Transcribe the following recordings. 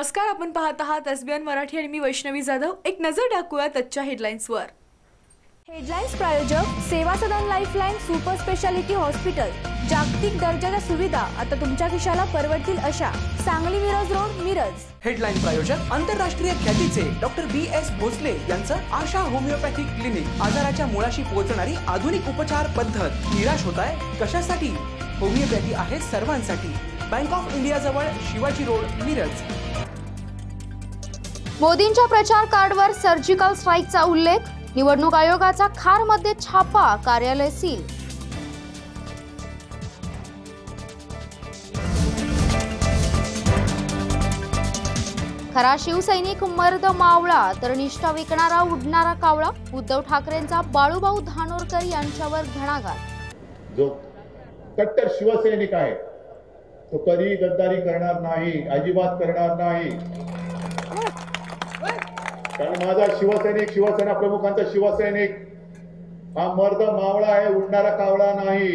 नमस्कार, आपण पाहत आहात एसबीएन मराठी आणि मी वैष्णवी जाधव। एक नजर टाकूया आजच्या हेडलाईन्सवर। हेडलाईन्स प्रायोजक सेवा सदन लाईफलाईन सुपर स्पेशालिटी हॉस्पिटल। जागतिक दर्जाच्या सुविधा आता तुमच्या खिशाला परवडतील अशा। सांगली मिरज रोड, मिरज। हेडलाईन प्रायोजक आंतरराष्ट्रीय ख्यातीचे डॉक्टर BS भोसले यांचं आशा होमिओपॅथिक क्लिनिक। आजाराच्या मुळाशी पोहोचणारी आधुनिक उपचार पद्धत। निराश होताय कशासाठी? होमिओपॅथी आहे सर्वांसाठी। बँक ऑफ इंडिया जवळ शिवाजी रोड, मिरज। मोदींच्या प्रचार कार्डवर सर्जिकल स्ट्राईकचा उल्लेख। निवडणूक आयोगाचा खारमध्ये छापा, कार्यालय सील। खरा शिवसैनिक मर्द मावळा तर निष्ठा विकणारा उडणारा कावळा। उद्धव ठाकरेंचा बाळूभाऊ धानोरकर यांच्यावर घणाघात। जो कट्टर शिवसैनिक आहे तो कधी गद्दारी करणार नाही, अजिबात करणार नाही। कारण माझा शिवसैनिक, शिवसेना प्रमुखांचा शिवसैनिक हा मर्द मावळा आहे, उडणारा कावळा नाही।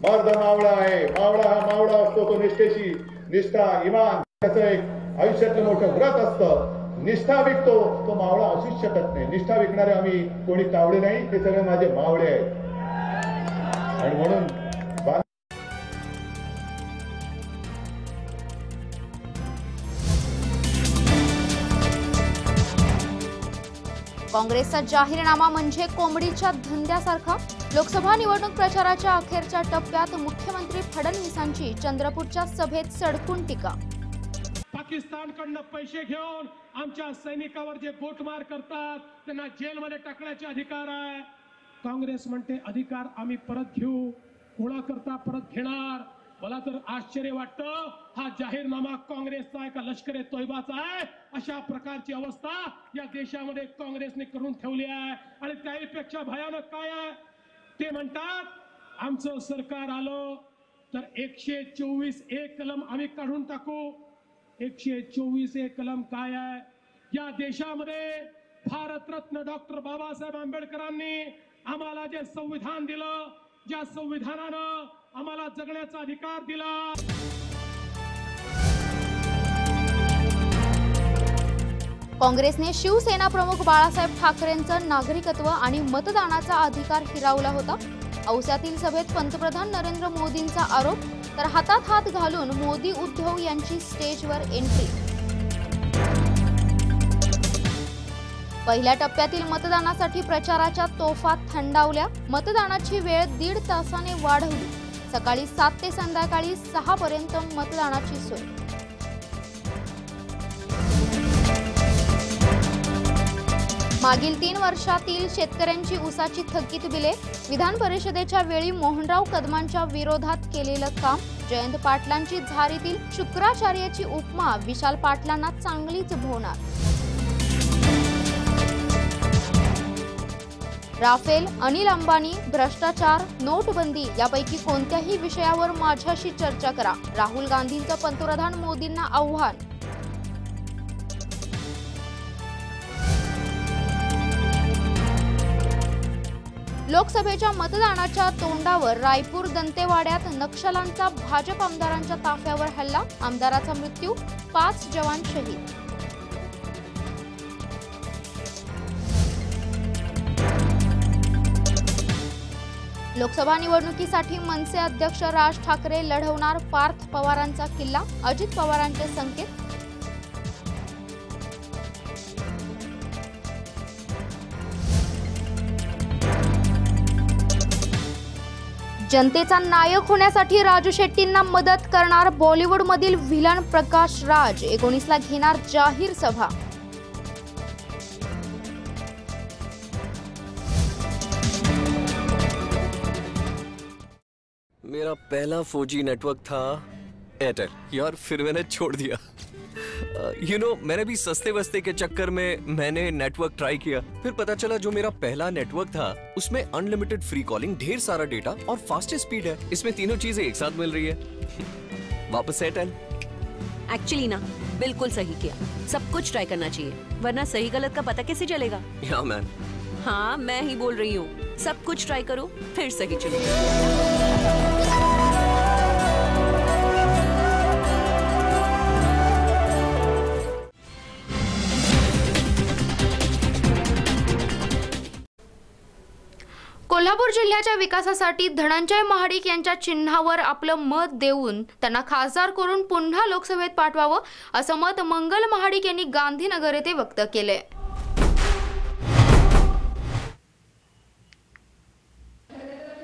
मर्द मावळा आहे। मावळा हा मावळा असतो, तो निष्ठेशी, निष्ठा, इमान त्याचं एक आयुष्यातलं मोठं व्रत असतं। निष्ठा विकतो तो मावळा असूच शकत नाही। निष्ठा विकणारे आम्ही कोणी कावळे नाही, ते सगळे माझे मावळे आहेत। आणि म्हणून काँग्रेसचा जाहीरनामा म्हणजे कोंबडीच्या धंद्यासारखा। लोकसभा निवडणूक प्रचाराच्या अखेरच्या टप्प्यात मुख्यमंत्री फडणवीसांची चंद्रपूरच्या सभेत सडकून टीका। पाकिस्तानकडनं पैसे घेऊन आमच्या सैनिकावर जे गोटमार करतात त्यांना जेलमध्ये टाकण्याचे अधिकार आहे। काँग्रेस म्हणते अधिकार आम्ही परत घेऊ, गोळा करता परत घेणार। मला तर आश्चर्य वाटतं, हा जाहीरनामा काँग्रेसचा आहे का लष्कर-ए तोयबाचा आहे? अशा प्रकारची अवस्था या देशामध्ये काँग्रेसने करून ठेवली आहे। आणि त्यापेक्षा भयानक काय आहे, ते म्हणतात आमचं सरकार आलं तर 124A कलम आम्ही काढून टाकू। 124A कलम काय आहे? या देशामध्ये भारतरत्न डॉक्टर बाबासाहेब आंबेडकरांनी आम्हाला जे संविधान दिलं, ज्या संविधानानं आम्हाला जगण्याचा अधिकार दिला। काँग्रेसने शिवसेना प्रमुख बाळासाहेब ठाकरेंचं नागरिकत्व आणि मतदानाचा अधिकार हिरावला होता। औस्यातील सभेत पंतप्रधान नरेंद्र मोदींचा आरोप, तर हातात हात घालून मोदी उद्धव यांची स्टेजवर एंट्री। पहिल्या टप्प्यातील मतदानासाठी प्रचाराच्या तोफा थंडावल्या। मतदानाची वेळ 1.5 तासाने वाढवली। सकाळी 7 ते संध्याकाळी 6 पर्यंत मतदानाची सोय। मागील 3 वर्षातील शेतकऱ्यांची ऊसाची थकीत बिले। विधान परिषदेच्या वेळी मोहनराव कदमांच्या विरोधात केलेलं काम। जयंत पाटलांची झारीतील शुक्राचार्याची उपमा विशाल पाटलांना चांगलीच भोवणार। राफेल, अनिल अंबानी, भ्रष्टाचार, नोटबंदी यापैकी कोणत्याही विषयावर माझ्याशी चर्चा करा। राहुल गांधींचं पंतप्रधान मोदींना आव्हान। लोकसभेच्या मतदानाच्या तोंडावर रायपूर दंतेवाड्यात नक्षलांचा भाजप आमदारांच्या ताफ्यावर हल्ला। आमदाराचा मृत्यू, 5 जवान शहीद। लोकसभा निवडणुकीसाठी मनसे अध्यक्ष राज ठाकरे लढवणार पार्थ पवारांचा किल्ला। अजित पवारांचे संकेत। जनतेचा नायक होण्यासाठी राजू शेट्टींना मदत करणार बॉलिवूडमधील व्हिलन प्रकाश राज। 19 ला घेणार जाहीर सभा। मेरा पहला 4G नेटवर्क था एयरटेल यार, फिर मैंने छोड़ दिया। मैंने भी सस्ते वस्ते के चक्कर में मैंने नेटवर्क ट्राई किया। फिर पता चला जो मेरा पहला नेटवर्क था उसमें अनलिमिटेड फ्री कॉलिंग, ढेर सारा डेटा और फास्टेस्ट स्पीड है। इसमें तीनों चीजें एक साथ मिल रही है। वापस एयरटेल। एक्चुअली ना, बिल्कुल सही किया। सब कुछ ट्राई करना चाहिए, वरना सही गलत का पता कैसे चलेगा? या मैन। हाँ, मैं ही बोल रही हूँ। सब कुछ ट्राई करो, फिर सही चलो। कोल्हापूर जिल्ह्याच्या विकासासाठी धनंजय महाडिक यांच्या चिन्हावर आपलं मत देऊन त्यांना खासदार करून पुन्हा लोकसभेत पाठवावं असं मत मंगल महाडिक यांनी गांधीनगर येथे व्यक्त केले।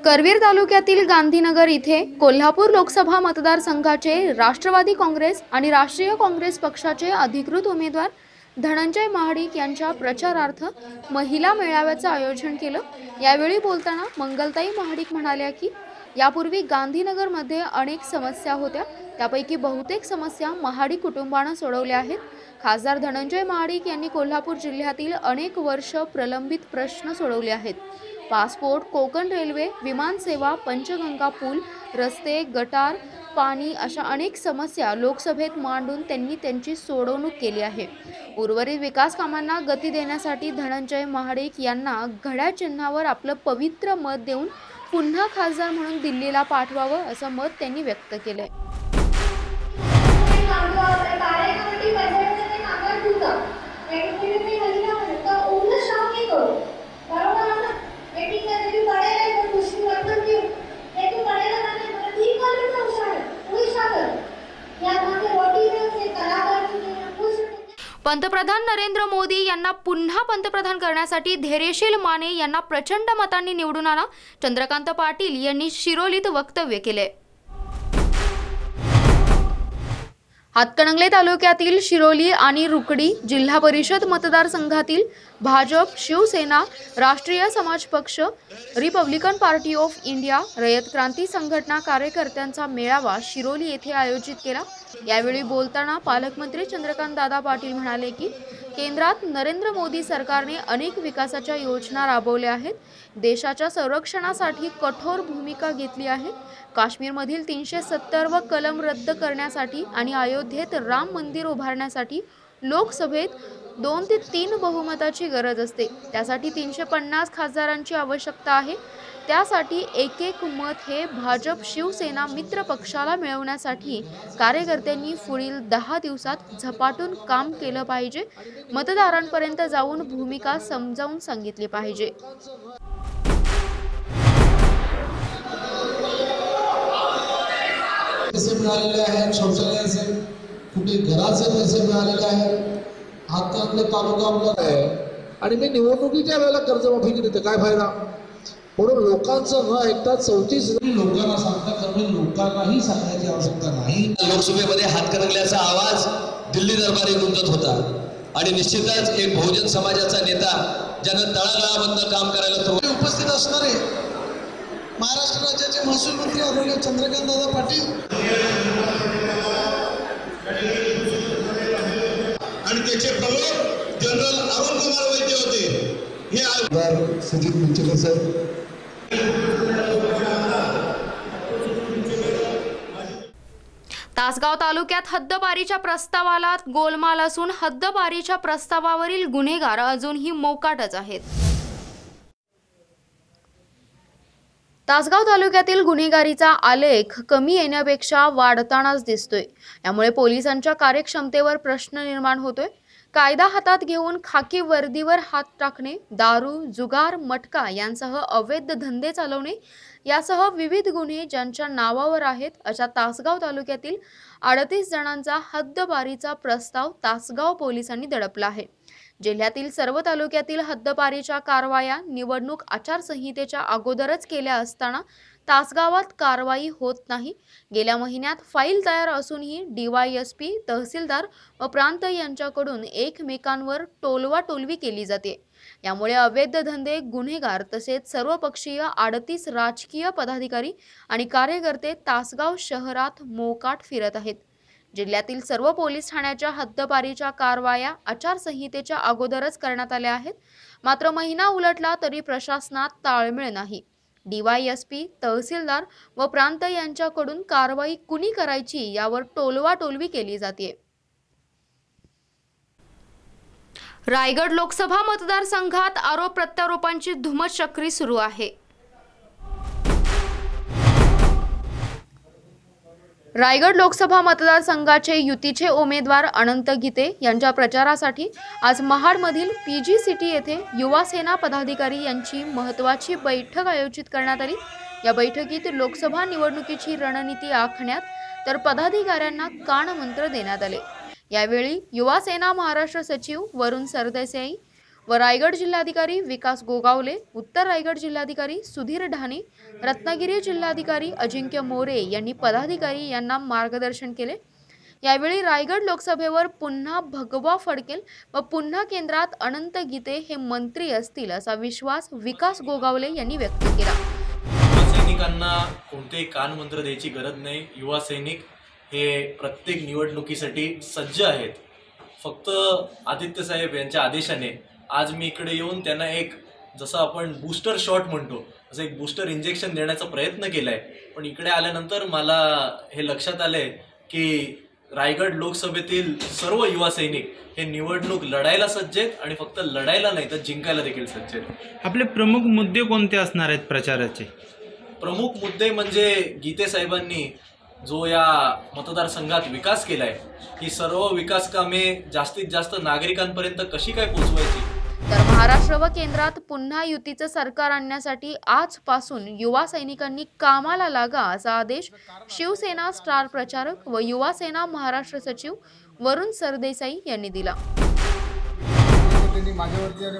करवीर तालुक्यातील गांधीनगर इथे कोल्हापूर लोकसभा मतदारसंघाचे राष्ट्रवादी काँग्रेस आणि राष्ट्रीय काँग्रेस पक्षाचे अधिकृत उमेदवार धनंजय महाडिक यांच्या प्रचारार्थ महिला मेळाव्याचं आयोजन केलं। यावेळी बोलताना मंगलताई महाडिक म्हणाल्या की यापूर्वी गांधीनगरमध्ये अनेक समस्या होत्या, त्यापैकी बहुतेक समस्या महाडिक कुटुंबानं सोडवल्या आहेत। खासदार धनंजय महाडिक यांनी कोल्हापूर जिल्ह्यातील अनेक वर्ष प्रलंबित प्रश्न सोडवले आहेत। पासपोर्ट, कोकण रेल्वे, विमान सेवा, पंचगंगा पूल, रस्ते, गटार, पाणी अशा अनेक समस्या लोकसभेत मांडून त्यांनी त्यांची सोडवणूक केली आहे। उर्वरित विकास कामांना गती देण्यासाठी धनंजय महाडिक यांना घड्याळ चिन्हावर आपलं पवित्र मत देऊन पुन्हा खासदार म्हणून दिल्लीला पाठवावं असं मत त्यांनी व्यक्त केलंय। पंतप्रधान नरेंद्र मोदी यांना पुन्हा पंतप्रधान करण्यासाठी धैर्यशील माने यांना प्रचंड मतांनी निवडून आणा, चंद्रकांत पाटील यांनी शिरोलीत वक्तव्य केले। हातकणंगले तालुक्यातील शिरोली आणि रुकडी जिल्हा परिषद मतदारसंघातील भाजप, शिवसेना, राष्ट्रीय समाज पक्ष, Republican party of India, Rayat Kranti संघटना कार्यकर्त्यांचा मेळावा शिरोली येथे आयोजित केला। यावेळी बोलताना पालकमंत्री चंद्रकांत दादा पाटील म्हणाले की केंद्रात नरेंद्र मोदी सरकारने अनेक विकासाच्या योजना राबवल्या आहेत, देशाच्या संरक्षणासाठी कठोर भूमिका घेतली आहे। काश्मीरमधील 370 कलम रद्द करण्यासाठी आणि अयोध्येत राम मंदिर उभारण्यासाठी लोकसभेत 2 ते 3 बहुमताची गरज असते, त्यासाठी 350 खासदारांची आवश्यकता आहे। त्यासाठी एक मत हे भाजप, शिवसेना मित्र पक्षाला मिळवण्यासाठी कार्यकर्त्यांनी पुढील 10 दिवसात झपाटून काम केलं पाहिजे, मतदारांपर्यंत जाऊन भूमिका समजावून सांगितली पाहिजे। पैसे मिळालेले आहेत, शौचालयाचे कुठे घराचे पैसे मिळालेले आहेत, हातकणंगले तालुका आपला आहे आणि मी निवडणुकीच्या वेळेला कर्जमाफी केली तर काय फायदा, म्हणून लोकांचं न ऐकता 34 लोकांना सांगता कारण लोकांनाही सांगण्याची आवश्यकता नाही। लोकसभेमध्ये हातकणंगल्याचा आवाज दिल्ली दरबारी गुंजत होता आणि निश्चितच एक बहुजन समाजाचा नेता ज्यानं तळागाळाबद्दल काम करायला उपस्थित असणारे महाराष्ट्र राज्याचे महसूल मंत्री आदरणीय चंद्रकांत दादा पाटील आणि त्याचे प्रमुख जनरल अरुण कुमार वैद्य होते। हे सुजित मंचले सर, तासगाव तालुक्यात हद्दपारीच्या प्रस्तावाला गोलमाल असून हद्दपारीच्या प्रस्तावावरील गुन्हेगार अजूनही मोकाटच आहेत। तासगाव तालुक्यातील गुन्हेगारीचा आलेख कमी येण्यापेक्षा वाढतानाच दिसतोय। यामुळे पोलिसांच्या कार्यक्षमतेवर प्रश्न निर्माण होतोय। कायदा हातात घेऊन खाकी वर्दीवर हात टाकणे, दारू, जुगार, मटका यांसह अवैध धंदे चालवणे यासह विविध गुन्हे ज्यांच्या नावावर आहेत अशा तासगाव तालुक्यातील 38 जणांचा हद्दपारीचा प्रस्ताव तासगाव पोलिसांनी दडपला आहे। जिल्ह्यातील सर्व तालुक्यातील हद्दपारीच्या कारवाया निवडणूक आचारसंहितेच्या अगोदरच केल्या असताना तासगावात कारवाई होत नाही। गेल्या महिन्यात फाईल तयार असूनही DYSP, तहसीलदार व प्रांत यांच्याकडून एकमेकांवर टोलवाटोलवी केली जाते। यामुळे अवैध धंदे, गुन्हेगार तसेच सर्वपक्षीय 38 राजकीय पदाधिकारी आणि कार्यकर्ते तासगाव शहरात मोकाट फिरत आहेत। जिल्ह्यातील सर्व पोलीस ठाण्याच्या हद्दपारीच्या कारवाया आचारसंहितेच्या अगोदरच करण्यात आल्या आहेत, मात्र महिना उलटला तरी प्रशासनात ताळमेळ नाही। DYSP, तहसीलदार व प्रांत यांच्याकडून कारवाई कुणी करायची यावर टोलवाटोलवी केली जाते। रायगड लोकसभा मतदारसंघात आरोप प्रत्यारोपांची धुमचक्री सुरू आहे। रायगड लोकसभा मतदारसंघाचे युतीचे उमेदवार अनंत गीते यांच्या प्रचारासाठी आज महाडमधील PG सिटी येथे युवा सेना पदाधिकारी यांची महत्त्वाची बैठक आयोजित करण्यात आली। या बैठकीत लोकसभा निवडणुकीची रणनीती आखण्यात तर पदाधिकाऱ्यांना कानमंत्र देण्यात आले। यावेळी युवा सेना महाराष्ट्र सचिव वरुण सरदेसाई व रायगड जिल्हाधिकारी विकास गोगावले, उत्तर रायगड जिल्हाधिकारी सुधीर ढाणे, रत्नागिरी जिल्हाधिकारी अजिंक्य मोरे यांनी पदाधिकारी यांना मार्गदर्शन केले। यावेळी रायगड लोकसभेवर पुन्हा भगवा फडकेल व पुन्हा केंद्रात अनंत गीते हे मंत्री असतील असा विश्वास विकास गोगावले यांनी व्यक्त केला। सैनिकांना कोणतेही कानमंत्र द्यायची गरज नाही। युवा सैनिक हे प्रत्येक निवडणुकीसाठी सज्ज आहेत। फक्त आदित्य साहेब यांच्या आदेशाने आज मी इकडे येऊन त्यांना एक जसं आपण बूस्टर शॉट म्हणतो असं एक बूस्टर इंजेक्शन देण्याचा प्रयत्न केलाय। पण इकडे आल्यानंतर मला हे लक्षात आलंय की रायगड लोकसभेतील सर्व युवा सैनिक हे निवडणूक लढायला सज्ज आहेत आणि फक्त लढायला नाही तर जिंकायला देखील सज्ज आहेत। आपले प्रमुख मुद्दे कोणते असणार आहेत प्रचाराचे? प्रमुख मुद्दे म्हणजे गीते साहेबांनी जो या मतदारसंघात विकास केलाय ही सर्व विकास कामे जास्तीत जास्त नागरिकांपर्यंत कशी काय पोहोचवायची। तर महाराष्ट्र व केंद्रात पुन्हा युतीचं सरकार आणण्यासाठी आजपासून युवा सैनिकांनी कामाला लागा असा आदेश शिवसेना स्टार प्रचारक व युवा सेना महाराष्ट्र सचिव वरुण सरदेसाई यांनी दिला। त्यांनी माझ्यावरती आणि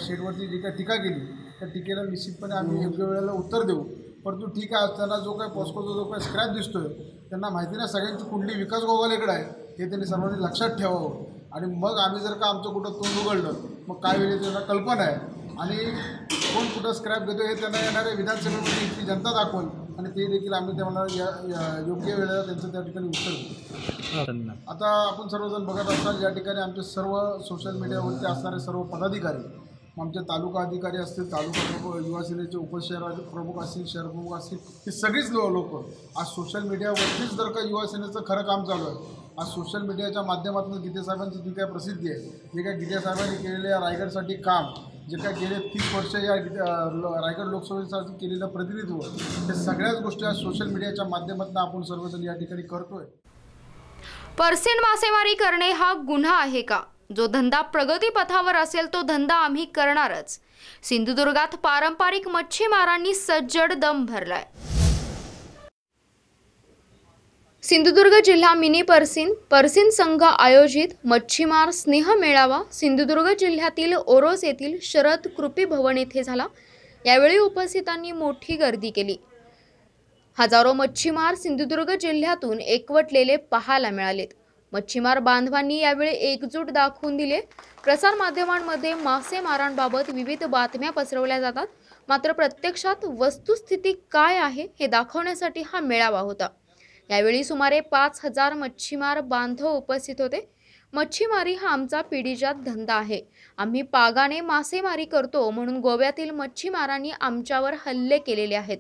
शेडवरती जी काही टीका केली त्या टीकेला निश्चितपणे आम्ही योग्य वेळेला उत्तर देऊ। परंतु ठीक आहे, त्यांना जो काही पॉस्कोचा जो काही स्क्रॅच दिसतोय त्यांना माहिती ना सगळ्यांची कुंडली विकास गोगावलेकडे आहे हे त्यांनी सर्वांनी लक्षात ठेवावं। आणि मग आम्ही जर का आमचं कुठं तोंड उघडलं मग काय वेळी त्यांना कल्पना आहे आणि कोण कुठं स्क्रॅप देतो हे त्यांना येणाऱ्या विधानसभेमध्ये इथली जनता दाखवल आणि ते देखील आम्ही त्यांना योग्य वेळेला त्यांचं त्या ठिकाणी उत्तर देऊ। आता आपण सर्वजण बघत असाल या ठिकाणी आमचे सर्व सोशल मीडियावरती असणारे सर्व पदाधिकारी, आमचे तालुका अधिकारी असतील, तालुका प्रमुख, युवा सेनेचे उपशहर प्रमुख असतील, शहर प्रमुख असतील, हे सगळीच लोक आज सोशल मीडियावरतीच जर का युवा सेनेचं खरं काम चालू आहे। आज सोशल मीडियाच्या माध्यमातून गीते साहेबांची जी काय प्रसिद्धी आहे, जे काय गीते साहेबांनी केलेल्या रायगडसाठी काम, जे काय गेले 30 वर्ष या रायगड लोकसभेसाठी केलेलं प्रतिनिधित्व, हे सगळ्याच गोष्टी आज सोशल मीडियाच्या माध्यमातून आपण सर्वजण या ठिकाणी करतोय। पर्सेंट मासेमारी करणे हा गुन्हा आहे का? जो धंदा प्रगतीपथावर असेल तो धंदा आम्ही करणारच। सिंधुदुर्गात पारंपरिक मच्छीमारांनी सज्जड दम भरलाय। सिंधुदुर्ग जिल्हा मिनी पर्सिन संघ आयोजित मच्छीमार स्नेह मेळावा सिंधुदुर्ग जिल्ह्यातील ओरोस येथील शरद कृपी भवन येथे झाला। यावेळी उपस्थितांनी मोठी गर्दी केली। हजारो मच्छीमार सिंधुदुर्ग जिल्ह्यातून एकवटलेले पाहायला मिळालेत। मच्छीमार बांधवांनी यावेळी एकजूट दाखवून दिले। प्रसार माध्यमांमध्ये मासेमारांबाबत विविध बातम्या पसरवल्या जातात, मात्र प्रत्यक्षात वस्तुस्थिती काय आहे हे दाखवण्यासाठी हा मेळावा होता। यावेळी सुमारे 5000 मच्छीमार बांधव उपस्थित होते। मच्छीमारी हा आमचा पिढीजात धंदा आहे। आम्ही पागाने मासेमारी करतो म्हणून गोव्यातील मच्छीमारांनी आमच्यावर हल्ले केलेले आहेत।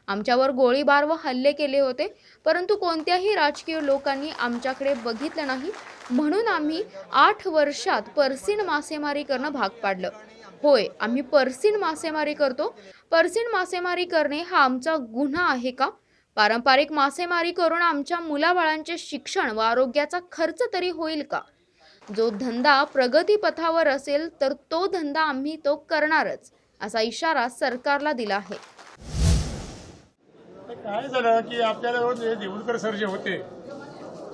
आमच्यावर गोळीबार व हल्ले केले होते, परंतु कोणत्याही राजकीय लोकांनी आमच्याकडे बघितलं नाही, म्हणून आम्ही 8 वर्षात पर्सिन मासेमारी करणं भाग पाडलं। होय, आम्ही पर्सिन मासेमारी करतो। पर्सिन मासेमारी करणे हा आमचा गुन्हा आहे का? पारंपरिक मासेमारी करून आमच्या मुलाबाळांचे शिक्षण व आरोग्याचा खर्च तरी होईल का? जो धंदा प्रगतीपथावर असेल तर तो धंदा आम्ही तो करणारच असा इशारा सरकारला दिला आहे। काय झालं की आपल्याला देऊळकर सर जे होते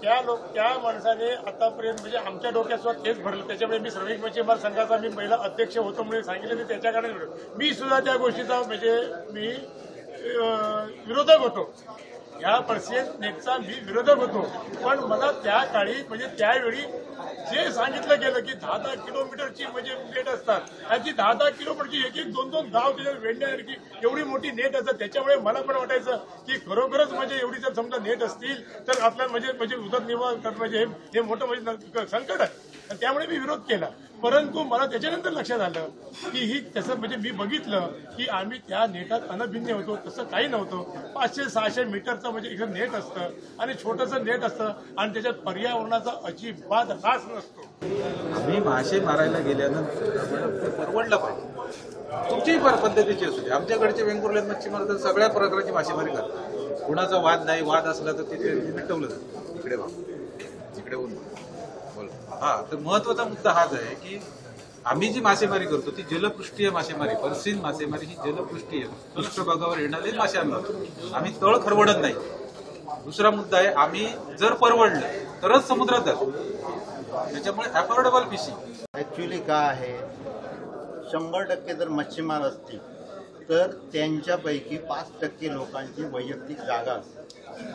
त्या माणसाने आतापर्यंत म्हणजे आमच्या डोक्यात सुद्धा तेच भरलं। त्याच्यामुळे मी श्रमिक मच्छीमार संघाचा मी पहिला अध्यक्ष होतो म्हणून सांगितलं, मी त्याच्या कारणाने मी सुद्धा त्या गोष्टीचा म्हणजे मी विरोधक होतो। या पर्सिन नेटचा मी विरोधक होतो, पण मला त्या काळी म्हणजे त्यावेळी जे सांगितलं गेलं की 10-10 किलोमीटरची म्हणजे नेट असतात आणि ती 10-10 किलोमीटरची एक 2-2 गाव त्याच्यावर वेढण्यासारखी एवढी मोठी नेट असतात। त्याच्यामुळे मला पण वाटायचं की खरोखरच म्हणजे एवढी जर समजा नेट असतील तर आपल्याला म्हणजे उदरनिर्वाह करणं म्हणजे हे मोठं म्हणजे संकट आहे। त्यामुळे मी विरोध केला, परंतु मला त्याच्यानंतर लक्षात आलं की ही तसं म्हणजे मी बघितलं की आम्ही त्या नेटात अनभिज्ञ होतो, तसं काही नव्हतं। 500-600 मीटरचं म्हणजे एक नेट असतं आणि छोटंसं नेट असतं आणि त्याच्यात पर्यावरणाचा अजिबात ऱ्हास नसतो। आम्ही मासे मारायला गेल्यानंतर परवडलं पाहिजे। तुमच्याही पद्धतीची असू दे. आमच्याकडचे वेंगुर्ल्यात मच्छीमार तर सगळ्या प्रकारची मासेमारी करतात. कुणाचा वाद नाही, वाद असला तर तिथे मिटवलं जातं. इकडे होऊन बोल. हा, तर महत्वाचा मुद्दा हाच आहे की आम्ही जी मासेमारी करतो ती जलपृष्ठीय मासेमारी, पर्सिन मासेमारी ही जलपृष्ठीय पृष्ठभागावर येणारे मासे आम्ही तळ खरवडत नाही. दुसरा मुद्दा आहे, आम्ही जर परवडलं तरच समुद्रात जातो. त्याच्यामुळे अफोर्डेबल फिशिंग. ऍक्च्युली काय आहे, 100% जर मच्छीमार असतील तर त्यांच्यापैकी 5% लोकांची वैयक्तिक जागा असते.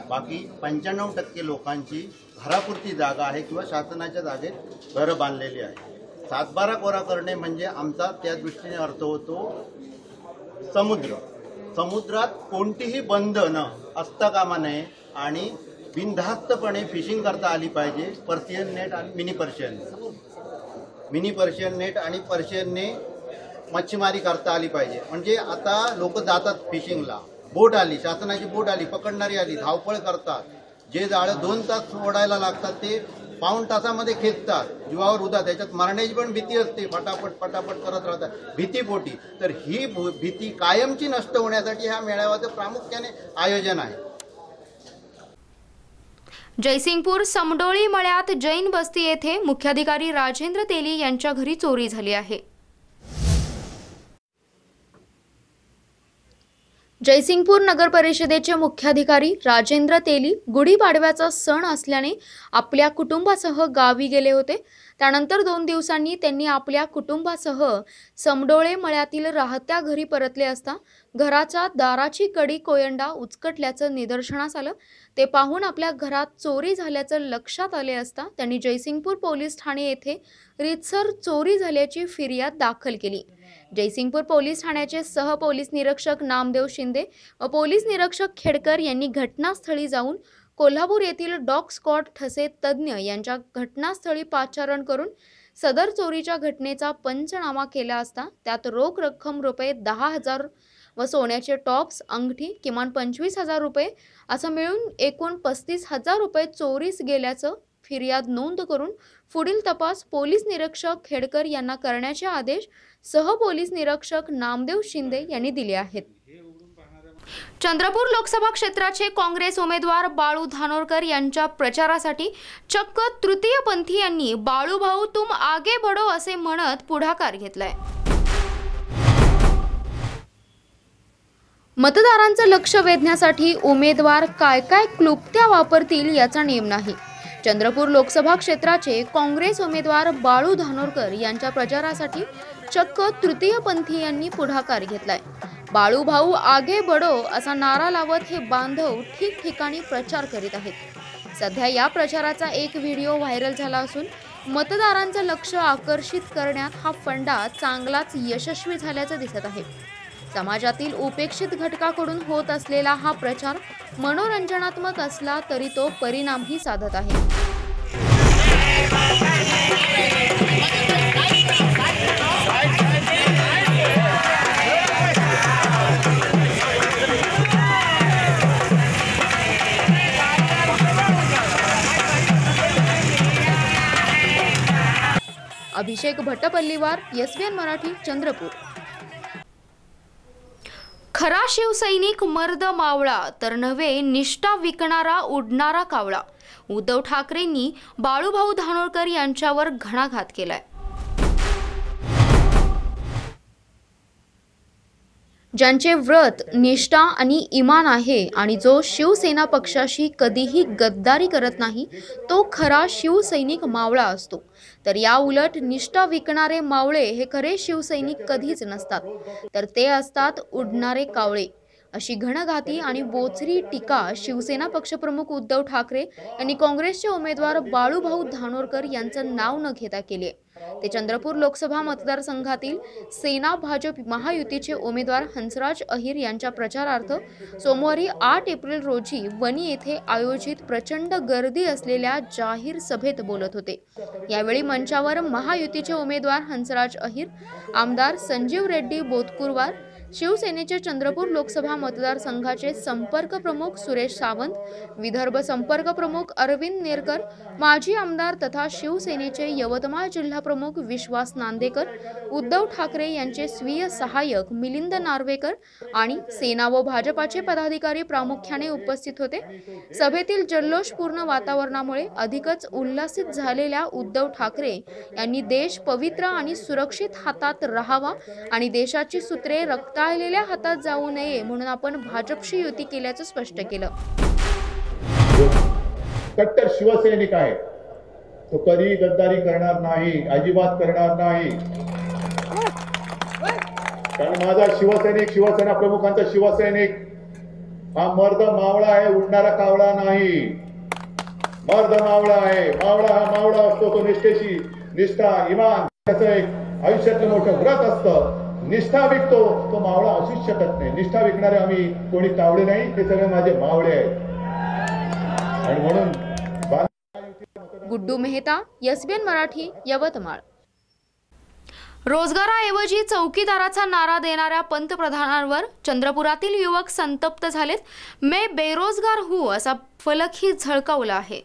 बाकी 95% लोकांची घरापुरती जागा आहे किंवा शासनाच्या जागेत घरं बांधलेली आहे. 7-12 कोरा करणे म्हणजे आमचा त्या दृष्टीने अर्थ होतो समुद्रात कोणतीही बंधनं असता कामा नये आणि बिनधास्तपणे फिशिंग करता आली पाहिजे. पर्शियन नेट आणि मिनी पर्शियन नेट आणि पर्शियनने मच्छीमारी करता आली पाहिजे. म्हणजे आता लोक जातात फिशिंगला, बोट आली, शासनाची बोट आली, पकडणारी आली, धावपळ करतात. जे जाळं 2 तास सोडायला लागतात ते पाऊण तासामध्ये खेचतात, जीवावर उदा. त्याच्यात मरण्याची पण भीती असते, फटाफट करत राहतात भीतीपोटी. तर ही भीती कायमची नष्ट होण्यासाठी ह्या मेळाव्याचं प्रामुख्याने आयोजन आहे. जयसिंगपूर समडोळी मळ्यात जैन बस्ती येथे मुख्याधिकारी राजेंद्र तेली यांच्या घरी चोरी झाली आहे. जयसिंगपूर नगर परिषदेचे मुख्याधिकारी राजेंद्र तेली गुढीपाडव्याचा सण असल्याने आपल्या कुटुंबासह गावी गेले होते. त्यानंतर 2 दिवसांनी त्यांनी आपल्या कुटुंबासह समडोळे मळ्यातील राहत्या घरी परतले असता घराच्या दाराची कडी कोयंडा उचकटल्याचं निदर्शनास आलं. ते पाहून आपल्या घरात चोरी झाल्याचं लक्षात आले असता त्यांनी जयसिंगपूर पोलीस ठाणे येथे रीतसर चोरी झाल्याची फिर्याद दाखल केली. जयसिंगपूर पोलीस ठाण्याचे सह पोलीस निरीक्षक नामदेव शिंदे व पोलीस निरीक्षक खेडकर यांनी घटनास्थळी जाऊन कोल्हापूर येथील डॉग स्क्वॉड ठसे तज्ज्ञ यांच्या घटनास्थळी पाचारण करून सदर चोरीच्या घटनेचा पंचनामा केला असता त्यात रोख रक्कम रुपये 10,000 व सोन्याचे टॉप्स, अंगठी किमान 25,000 रुपये असं मिळून एकूण 35,000 रुपये चोरीस गेल्याचं फिर्याद नोंद करून पुढील तपास पोलीस निरीक्षक खेडकर यांना करण्याचे आदेश सह पोलीस निरीक्षक नामदेव शिंदे यांनी दिले आहेत. चंद्रपूर लोकसभा क्षेत्राचे काँग्रेस उमेदवार बाळू धानोरकर यांच्या प्रचारासाठी चक्क तृतीयपंथी यांनी बाळू भाऊ तुम आगे बढो असे म्हणत पुढाकार घेतलाय. मतदारांचं लक्ष वेधण्यासाठी उमेदवार काय क्लुप्त्या वापरतील याचा नेम नाही. चंद्रपूर लोकसभा क्षेत्राचे काँग्रेस उमेदवार बाळू धानोरकर यांच्या प्रचारासाठी चक्क तृतीयपंथी यांनी पुढाकार घेतलाय. बाळू भाऊ आगे बढो असा नारा लावत हे बांधव ठिकठिकाणी प्रचार करीत आहेत. सध्या या प्रचाराचा एक व्हिडिओ व्हायरल झाला असून मतदारांचं लक्ष आकर्षित करण्यात हा फंडा चांगलाच यशस्वी झाल्याचं दिसत आहे. समाजातील उपेक्षित घटकाकडून होत असलेला हा प्रचार मनोरंजनात्मक असला तरी तो परिणामही साधत आहे. अभिषेक भट्टपल्लीवार, एसबीएन मराठी, चंद्रपूर. खरा शिवसैनिक मर्द मावळा तर नव्हे निष्ठा विकणारा उडणारा कावळा. उद्धव ठाकरेंनी बाळूभाऊ धानोरकर यांच्यावर घणाघात केलाय. ज्यांचे व्रत, निष्ठा आणि इमान आहे आणि जो शिवसेना पक्षाशी कधीही गद्दारी करत नाही तो खरा शिवसैनिक मावळा असतो. तर या उलट निष्ठा विकणारे मावळे हे खरे शिवसैनिक कधीच नसतात, तर ते असतात उडणारे कावळे. अशी घणघाती आणि बोचरी टीका शिवसेना पक्षप्रमुख उद्धव ठाकरे यांनी काँग्रेसचे उमेदवार बाळूभाऊ धानोरकर यांचं नाव न घेता केले. ते चंद्रपूर लोकसभा मतदारसंघातील सेना भाजप महायुतीचे उमेदवार हंसराज अहिर यांच्या प्रचारार्थ सोमवारी 8 एप्रिल रोजी वणी येथे आयोजित प्रचंड गर्दी असलेल्या जाहीर सभेत बोलत होते. यावेळी मंचावर महायुतीचे उमेदवार हंसराज अहिर, आमदार संजीव रेड्डी बोतकुरवार, शिवसेनेचे चंद्रपूर लोकसभा मतदारसंघाचे संपर्क प्रमुख सुरेश सावंत, विदर्भ संपर्क प्रमुख अरविंद नेरकर, माजी आमदार तथा शिवसेनेचे यवतमाळ जिल्हा प्रमुख विश्वास नांदेकर, उद्धव ठाकरे यांचे स्वीय सहाय्यक मिलिंद नार्वेकर आणि सेना व भाजपाचे पदाधिकारी प्रामुख्याने उपस्थित होते। सभेतील जल्लोषपूर्ण वातावरणामुळे अधिकच उल्हासित झालेल्या उद्धव ठाकरे यांनी देश पवित्र आणि सुरक्षित हातात राहावा आणि देशाची सूत्रे रक्ताळलेल्या हातात जाऊ नये म्हणून आपण भाजपशी युती केल्याचं स्पष्ट केलं। कट्टर शिवसैनिक आहे, तो कधी गद्दारी करणार नाही, अजिबात करणार नाही। कारण माझा शिवसैनिक, शिवसेना प्रमुखांचा शिवसैनिक हा मर्द मावळा आहे, उडणारा कावळा नाही। मर्द मावळा आहे, मावळा हा मावळा असतो, तो निष्ठेशी, निष्ठा, इमान त्याचं एक आयुष्यातलं मोठं व्रत असतं। निष्ठा विकतो तो मावळा असूच शकत नाही। निष्ठा विकणारे आम्ही कोणी कावळे नाही, ते सगळे माझे मावळे आहेत। आणि म्हणून गुड्डू मेहता, एसबीएन मराठी, यवतमाळ। रोजगाराऐवजी चौकीदाराचा नारा देणाऱ्या पंतप्रधानांवर चंद्रपुरातील युवक संतप्त झालेत। मैं बेरोजगार हूं असा फलकही झळकावला आहे।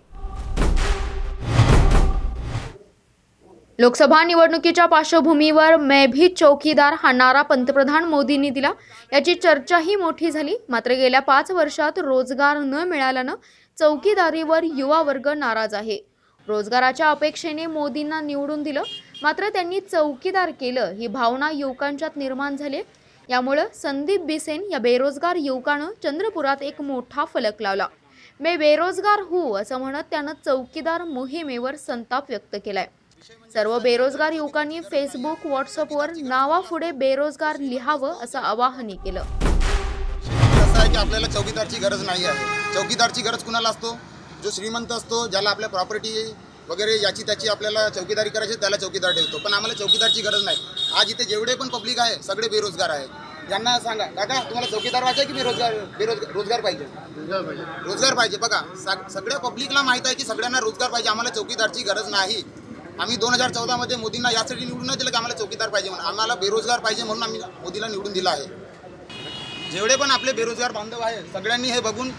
लोकसभा निवडणुकीच्या पार्श्वभूमीवर मैं भी चौकीदार हा नारा पंतप्रधान मोदींनी दिला, याची चर्चाही मोठी झाली। मात्र गेल्या 5 वर्षात रोजगार न मिळाल्यानं चौकीदारीवर युवा वर्ग नाराज आहे। रोजगाराच्या अपेक्षेने मोदींना निवडून दिलं, मात्र त्यांनी चौकीदार केलं ही भावना युवकांच्यात निर्माण झाली। यामुळे संदीप बिसेन या बेरोजगार युवकानं चंद्रपुरात एक मोठा फलक लावला। मैं बेरोजगार हूं असं म्हणत त्यानं चौकीदार मोहिमेवर संताप व्यक्त केलाय। सर्व बेरोजगार युवकांनी फेसबुक, व्हॉट्सअपवर नावापुढे बेरोजगार लिहावं असं आवाहनही केलं। असं आहे की आपल्याला चौकीदारची गरज नाही आहे। चौकीदारची गरज कुणाला असतो? जो श्रीमंत असतो, ज्याला आपल्या प्रॉपर्टी वगैरे याची त्याची आपल्याला चौकीदारी करायची, त्याला चौकीदार ठेवतो। पण आम्हाला चौकीदारची गरज नाही। आज इथे जेवढे पण पब्लिक आहे सगळे बेरोजगार आहे। यांना सांगा, काका तुम्हाला चौकीदार व्हायचं की रोजगार पाहिजे? रोजगार पाहिजे। बघा सगळ्या पब्लिकला माहित आहे की सगळ्यांना रोजगार पाहिजे, आम्हाला चौकीदारची गरज नाही। आम्ही 2014 मध्ये मोदींना यासाठी निवडून नाही दिलं की आम्हाला चौकीदार पाहिजे म्हणून, आम्हाला बेरोजगार पाहिजे म्हणून आम्ही मोदीला निवडून दिलं आहे। जेवढे पण आपले बेरोजगार बांधव आहे सगळ्यांनी हे बघून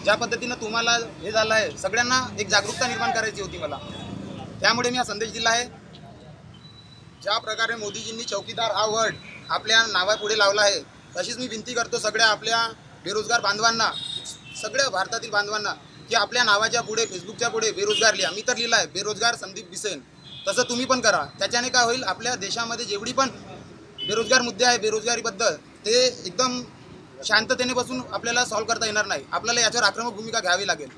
ज्या पद्धतीनं तुम्हाला हे झालं आहे, सगळ्यांना एक जागरूकता निर्माण करायची होती मला, त्यामुळे मी हा संदेश दिला आहे। ज्या प्रकारे मोदीजींनी चौकीदार हा वर्ड आपल्या नावापुढे लावला आहे, तशीच मी विनंती करतो सगळ्या आपल्या बेरोजगार बांधवांना, सगळ्या भारतातील बांधवांना की आपल्या नावाच्या पुढे, फेसबुकच्या पुढे बेरोजगार लिहा। मी तर लिहिलं आहे बेरोजगार संदीप बिसेन, तसं तुम्ही पण करा। त्याच्याने काय होईल, आपल्या देशामध्ये जेवढी पण बेरोजगार मुद्दे आहे बेरोजगारीबद्दल, ते एकदम शांततेने बसून आपल्याला सॉल्व्ह करता येणार नाही। आपल्याला याच्यावर आक्रमक भूमिका घ्यावी लागेल।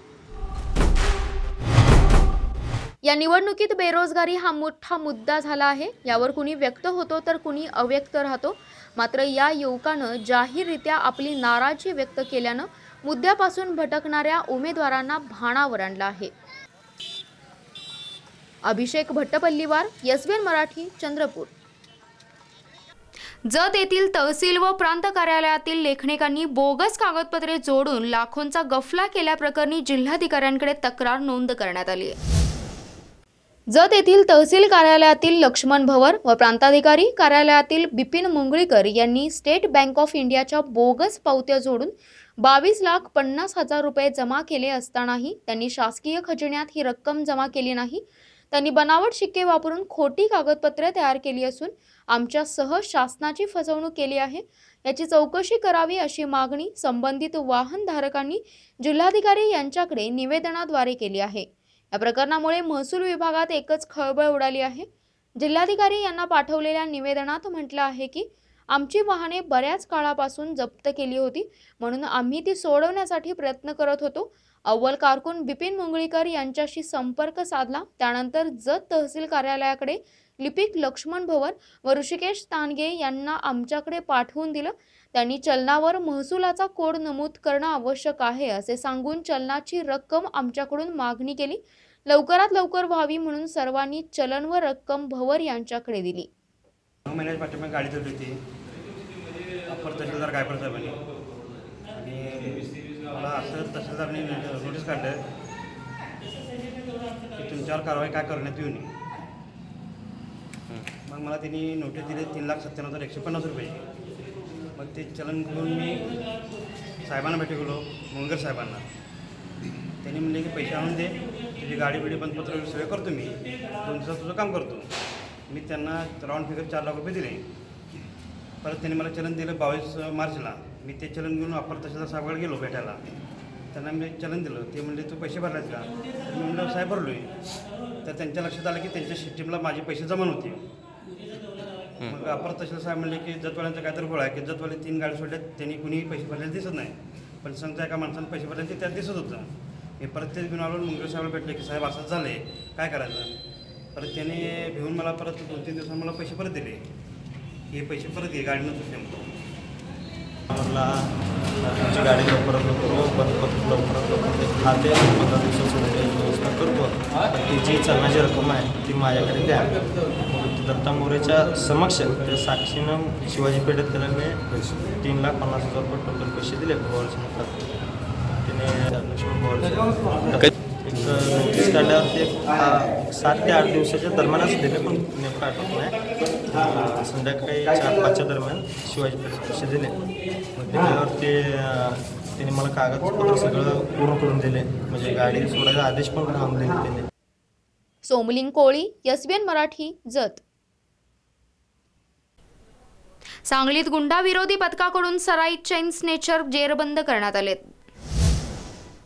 या निवडणुकीत बेरोजगारी हा मोठा मुद्दा झाला आहे। यावर कुणी व्यक्त होतो तर कुणी अव्यक्त राहतो। मात्र या युवकानं जाहीररित्या आपली नाराजी व्यक्त केल्यानं मुद्द्यापासून भटकणाऱ्या उमेदवारांना भानावर आणलं आहे। अभिषेक भट्टपल्लीवार, एसबीएन मराठी, चंद्रपूर। जत येथील तहसील व प्रांत कार्यालयातील लेखनिकांनी बोगस कागदपत्रे जोडून लाखोंचा गफला केल्याप्रकरणी जिल्हाधिकाऱ्यांकडे तक्रार नोंद करण्यात आली आहे। जत येथील तहसील कार्यालयातील लक्ष्मण भवर व प्रांताधिकारी कार्यालयातील बिपिन मुंगळीकर यांनी स्टेट बँक ऑफ इंडियाच्या बोगस पावत्या जोडून 22,50,000 रुपये जमा केले असतानाही त्यांनी शासकीय खजिन्यात ही रक्कम जमा केली नाही। त्यांनी बनावट शिक्के वापरून खोटी कागदपत्रे तयार केली असून आमच्यासह शासनाची फसवणूक केली आहे। याची चौकशी करावी अशी मागणी संबंधित वाहनधारकांनी जिल्हाधिकारी यांच्याकडे निवेदनाद्वारे केली आहे। या प्रकरणामुळे महसूल विभागात एकच खळबळ उडाली आहे। जिल्हाधिकारी यांना पाठवलेल्या निवेदनात म्हटलं आहे की आमची वाहने बऱ्याच काळापासून जप्त केली होती, म्हणून आम्ही ती सोडवण्यासाठी प्रयत्न करत होतो। अव्वल कारकून बिपिन मुंगळीकर यांच्याशी संपर्क साधला, त्यानंतर जत तहसील कार्यालयाकडे लिपिक लक्ष्मण भवर व ऋषिकेश तानगे यांना आमच्याकडे पाठवून दिलं। त्यांनी चलनावर महसुलाचा कोड नमूद करणं आवश्यक आहे असे सांगून चलनाची रक्कम आमच्याकडून मागणी केली। लवकरात लवकर व्हावी म्हणून सर्वांनी चलन व रक्कम भवर यांच्याकडे दिली। महिन्याच्या पाठीमागे गाडी चालली होती, अप्पर तहसीलदार गायपर साहेबांनी, आणि मला असं तहसीलदारने नोटीस काढलं की तुमच्यावर कारवाई काय करण्यात येऊ नये। मग मला त्यांनी नोटीस दिली 3,97,150 रुपये। मग ते चलन घेऊन मी साहेबांना भेट गेलो, मंगल साहेबांना. त्यांनी म्हणले की पैसे आणून दे, तुझी गाडी बिडी बंदपत्र सगळं करतो मी, 2 दिवसात तुझं काम करतो. मी त्यांना राऊंड फिगर 4 लाख रुपये दिले. परत त्यांनी मला चलन दिलं 22 मार्चला. मी ते चलन घेऊन अप्पर तहसीलदार साहेबाकडे गेलो भेटायला. त्यांना मी चलन दिलं. ते म्हणले तू पैसे भरलेत का? मी म्हणलं साहेब भरलो आहे. तर त्यांच्या लक्षात आलं की त्यांच्या सिस्टीमला माझे पैसे जमा नव्हते. मग अप्पर तहसीलदार साहेब म्हणले की जतवाल्यांचा काहीतरी गोळा आहे की जतवाले 3 गाडी सोडल्यात, त्यांनी कुणीही पैसे भरलेले दिसत नाही, पण समजा एका माणसानं पैसे भरले ते त्यात दिसत होतं. मी परत तेच घेऊन आलो, मंगळ साहेबाला भेटले की साहेब असंच झालं आहे, काय करायचं? परत त्याने भिवून मला परत 2-3 दिवसांनी मला पैसे परत दिले. हे पैसे परत घे, गाडी नव्हतं त्यामुळे. मला तुमची गाडी लवकरात लवकर बंदपत्र लवकरात लवकर 10 ते 15 दिवसात सोडण्याची व्यवस्था करतो. ती जी चलनाची रक्कम आहे ती माझ्याकडे द्या. दत्ता मोरेच्या समक्ष त्या साक्षीनं शिवाजी पेठेत त्याला मी 3,50,000 रुपये टोटल पैसे दिले. भोवळच्या मुखात त्याने लक्ष्मण भोवळचे एक नोटीस काढल्यावर ते 7 ते 8 दिवसाच्या दरम्यानच दिले, पण नेमकं आठवत नाही. संध्याकाळी 4-5च्या दरम्यान शिवाजी पेठेत पैसे दिले. मग दिल्यावर त्याने मला कागदपत्र सगळं पूर्ण करून दिले, म्हणजे गाडी सोडायचा आदेश पण राहून दिले त्याने. सोमलिंग कोळी, SBN मराठी, जत. सांगलीत गुंडा विरोधी पथकाकडून सराईत चेन स्नेचर जेरबंद करण्यात आले.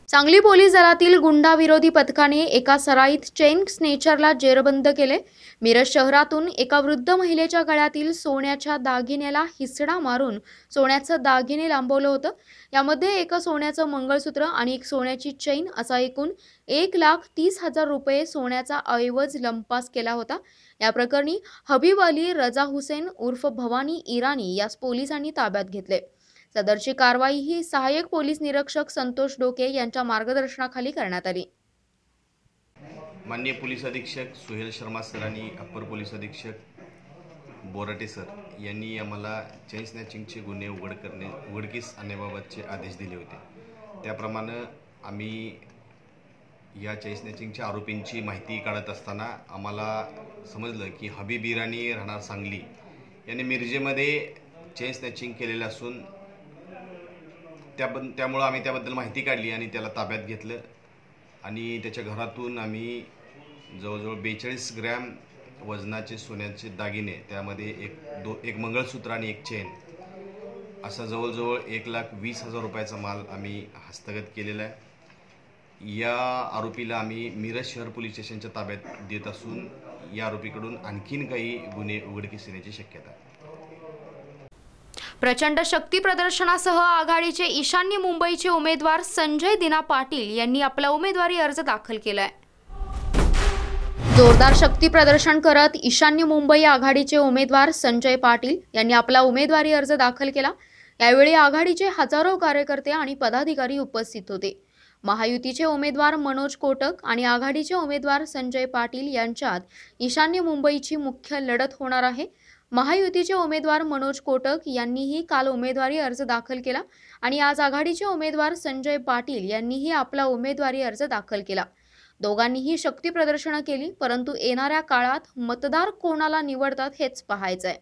सांगली पोलीस दलातील गुंडा विरोधी पथकाने एका सराईत चेन स्नेचरला जेरबंद केले. मिरज शहरातून एका वृद्ध महिलेच्या गळ्यातील सोन्याच्या दागिन्याला हिसडा मारून सोन्याचं दागिने लांबवलं होतं. यामध्ये एक सोन्याचं मंगळसूत्र आणि एक सोन्याची चेन असा एकूण 1,30,000 रुपये सोन्याचा ऐवज लंपास केला होता. या प्रकरणी हबीब अली रजा हुसेन उर्फ भवानी इराणी यास पोलिसांनी ताब्यात घेतले. सदरची कारवाई ही सहाय्यक पोलीस निरीक्षक संतोष डोके यांच्या मार्गदर्शनाखाली करण्यात आली. माननीय पोलीस अधीक्षक सुहेल शर्मा सर आणि अप्पर पोलीस अधीक्षक बोराटे सर यांनी आम्हाला चेन स्नॅचिंगचे गुन्हे उघडकीस आणण्याबाबतचे आदेश दिले होते. त्याप्रमाणे आम्ही या चेन स्नॅचिंगच्या आरोपींची माहिती काढत असताना आम्हाला समजलं की हबीब इराणी राहणार सांगली यांनी मिरजेमध्ये चेन स्नॅचिंग केलेलं असून त्यामुळं आम्ही त्याबद्दल माहिती काढली आणि त्याला ताब्यात घेतलं. आणि त्याच्या घरातून आम्ही जवळजवळ 42 ग्रॅम वजनाचे सोन्याचे दागिने, त्यामध्ये एक मंगळसूत्र आणि एक चेन, असा जवळजवळ 1,20,000 रुपयाचा माल आम्ही हस्तगत केलेला आहे. या आरोपीला आम्ही मिरज शहर पोलीस स्टेशनच्या ताब्यात देत असून या आरोपीकडून आणखीन काही गुन्हे उघडकीस येण्याची शक्यता आहे. प्रचंड शक्ती प्रदर्शनासह आघाडीचे ईशान्य मुंबईचे उमेदवार संजय दिना पाटील यांनी आपला उमेदवारी अर्ज दाखल केलाय. जोरदार शक्ती प्रदर्शन करत ईशान्य मुंबई आघाडीचे उमेदवार संजय पाटील यांनी आपला उमेदवारी अर्ज दाखल केला. यावेळी आघाडीचे हजारो कार्यकर्ते आणि पदाधिकारी उपस्थित होते. महायुतीचे उमेदवार मनोज कोटक आणि आघाडीचे उमेदवार संजय पाटील यांच्यात ईशान्य मुंबईची मुख्य लढत होणार आहे. महायुतीचे उमेदवार मनोज कोटक यांनीही काल उमेदवारी अर्ज दाखल केला आणि आज आघाडीचे उमेदवार संजय पाटील यांनीही आपला उमेदवारी अर्ज दाखल केला. दोघांनीही शक्ती प्रदर्शनं केली, परंतु येणाऱ्या काळात मतदार कोणाला निवडतात हेच पाहायचंय.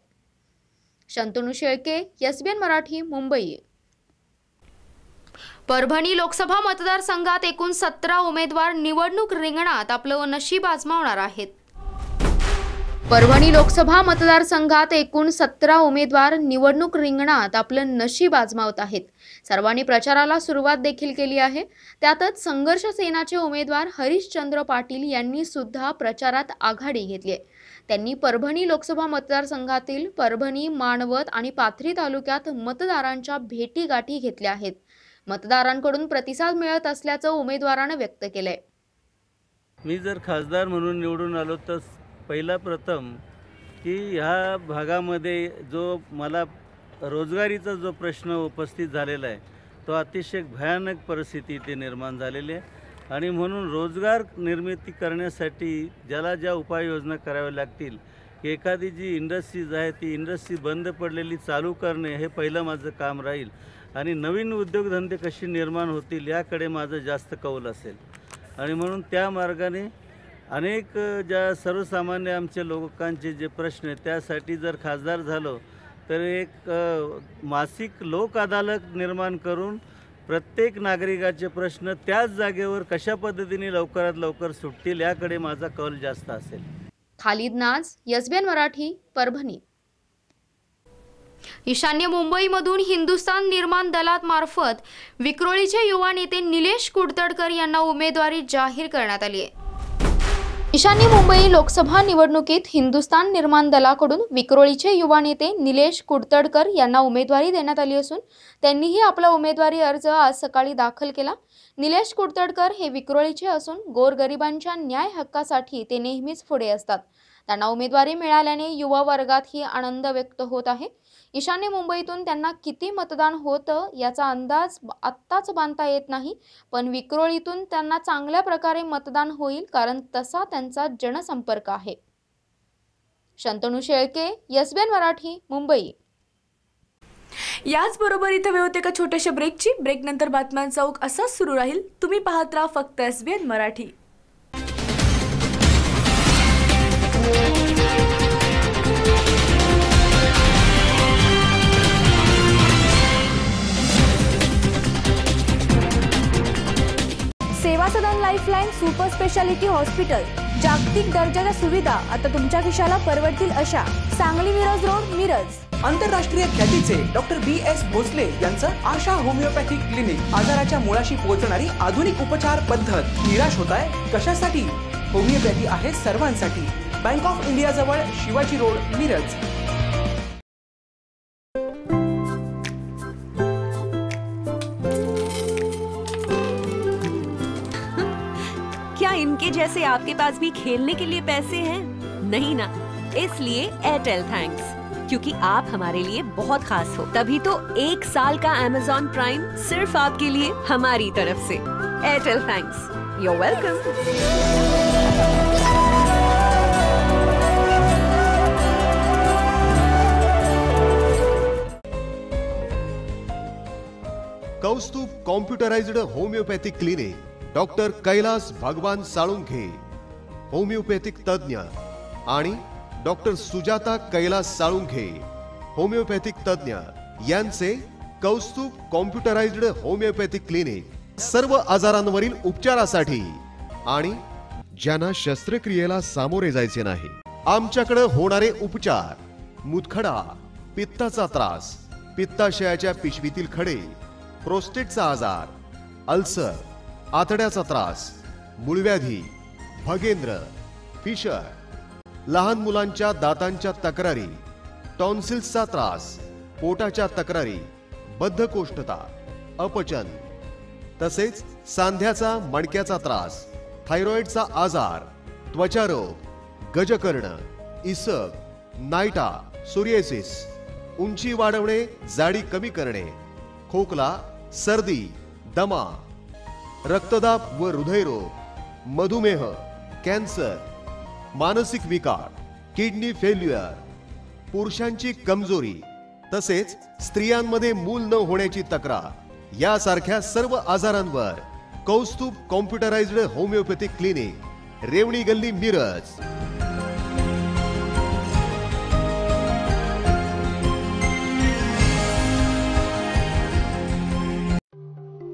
शंतनू शेळके, SBN मराठी, मुंबई. परभणी लोकसभा मतदारसंघात एकूण 17 उमेदवार निवडणूक रिंगणात आपलं नशीब आजमावणार आहेत. परभणी लोकसभा मतदारसंघात एकूण 17 उमेदवार निवडणूक रिंगणात आपलं नशीब आजमावत आहेत. सर्वांनी प्रचाराला सुरुवात देखील केली आहे. त्यातच संघर्ष सेनाचे उमेदवार हरिश्चंद्र पाटील यांनी सुद्धा प्रचारात आघाडी घेतली आहे. त्यांनी परभणी लोकसभा मतदारसंघातील परभणी, माणवत आणि पाथरी तालुक्यात मतदारांच्या भेटीगाठी घेतल्या आहेत. मतदारांकडून प्रतिसाद मिळत असल्याचं उमेदवारानं व्यक्त केलंय. मी जर खासदार म्हणून निवडून आलो तर पहिला प्रथम की ह्या भागामध्ये जो मला रोजगारीचा जो प्रश्न उपस्थित झालेला आहे तो अतिशय भयानक परिस्थिती इथे निर्माण झालेली आहे आणि म्हणून रोजगार निर्मिती करण्यासाठी ज्याला ज्या उपाययोजना कराव्या लागतील, एखादी जी इंडस्ट्रीज आहे ती इंडस्ट्री बंद पडलेली चालू करणे हे पहिलं माझं काम राहील आणि नवीन उद्योगधंदे कशी निर्माण होतील याकडे माझं जास्त कौल असेल. आणि म्हणून त्या मार्गाने अनेक ज्या सर्वसामान्य आमच्या लोकांचे जे प्रश्न आहेत त्यासाठी जर खासदार झालो तर एक मासिक लोक अदालत निर्माण करून प्रत्येक नागरिकाचे प्रश्न त्याच जागेवर कशा पद्धतीने लवकरात लवकर सुटतील याकडे माझा कौल जास्त असेल. खालिद नाज, एसबीएन मराठी, परभणी. ईशान्य मुंबईमधून हिंदुस्थान निर्माण दलात मार्फत विक्रोळीचे युवा नेते निलेश कुडतडकर यांना उमेदवारी जाहीर करण्यात आली आहे. ईशान्य मुंबई लोकसभा निवडणुकीत हिंदुस्थान निर्माण दलाकडून विक्रोळीचे युवा नेते निलेश कुडतडकर यांना उमेदवारी देण्यात आली असून त्यांनीही आपला उमेदवारी अर्ज आज सकाळी दाखल केला. निलेश कुडतडकर हे विक्रोळीचे असून गोरगरिबांच्या न्याय हक्कासाठी ते नेहमीच पुढे असतात. त्यांना उमेदवारी मिळाल्याने युवा वर्गातही आनंद व्यक्त होत आहे. ईशान्य मुंबईतून त्यांना किती मतदान होतं याचा अंदाज आत्ताच बांधता येत नाही, पण विक्रोळीतून त्यांना चांगल्या प्रकारे मतदान होईल, कारण तसा त्यांचा जनसंपर्क आहे. शंतनू शेळके, एसबीएन मराठी, मुंबई. याचबरोबर इथं वेळ होते का छोट्याशा ब्रेकची. ब्रेकनंतर बातम्यांचा ओघ असाच सुरू राहील. तुम्ही पाहत राहा फक्त एसबीएन मराठी. सेवा सदन लाईफलाईन सुपर स्पेशालिटी हॉस्पिटल. जागतिक दर्जाच्या सुविधा आता तुमच्या खिशाला परवडतील अशा. सांगली मिरज रोड, मिरज. आंतरराष्ट्रीय ख्यातीचे डॉक्टर BS भोसले यांचं आशा होमिओपॅथिक क्लिनिक. आजाराच्या मुळाशी पोहोचणारी आधुनिक उपचार पद्धत. निराश होताय कशासाठी? होमिओपॅथी आहे सर्वांसाठी. बँक ऑफ इंडिया जवळ, शिवाजी रोड, मिरज. क्या इनके जैसे आपके पास भी खेलने के लिए पैसे हैं? नहीं ना, इसलिए एयरटेल थैंक्स, क्योंकि आप हमारे लिए बहुत खास हो. तभी तो 1 साल का Amazon प्राइम सिर्फ आपके लिए हमारी तरफ से. Airtel thanks, you are welcome. Kaustubh computerised homeopathic clinic. Doctor Kailas Bhagwan Salunkhe, homeopathic तज्ञ, आणि डॉक्टर सुजाता कैलास साळुंखे, होमिओपॅथिक तज्ञ यांचे कौस्तुभ कॉम्प्युटराइज्ड होमिओपॅथिक क्लिनिक. सर्व आजारांवरील उपचारासाठी आणि ज्यांना शस्त्रक्रियेला सामोरे जायचे नाही, आमच्याकडे होणारे उपचार: मुतखडा, पित्ताचा त्रास, पित्ताशयाच्या पिशवीतील खडे, प्रोस्टेटचा आजार, अल्सर, आतड्याचा त्रास, मूळव्याधी, भगेंद्र, फिशर, लहान मुलांच्या दातांच्या तक्रारी, टॉन्सिल्सचा त्रास, पोटाच्या तक्रारी, बद्धकोष्ठता, अपचन, तसेच सांध्याचा मणक्याचा त्रास, थायरॉइडचा आजार, त्वचारोग, गजकर्ण, इसक, नायटा, सोरियासिस, उंची वाढवणे, जाडी कमी करणे, खोकला, सर्दी, दमा, रक्तदाब व हृदयरोग, मधुमेह, कॅन्सर, मानसिक विकार, किडनी फेल्युअर, पुरुषांची कमजोरी, तसेच स्त्रियांमध्ये मूल न होण्याची तक्रार यासारख्या सर्व आजारांवर कौस्तुभ कॉम्प्युटराइज्ड होमिओपॅथिक क्लिनिक, रेवणी गल्ली, मिरज.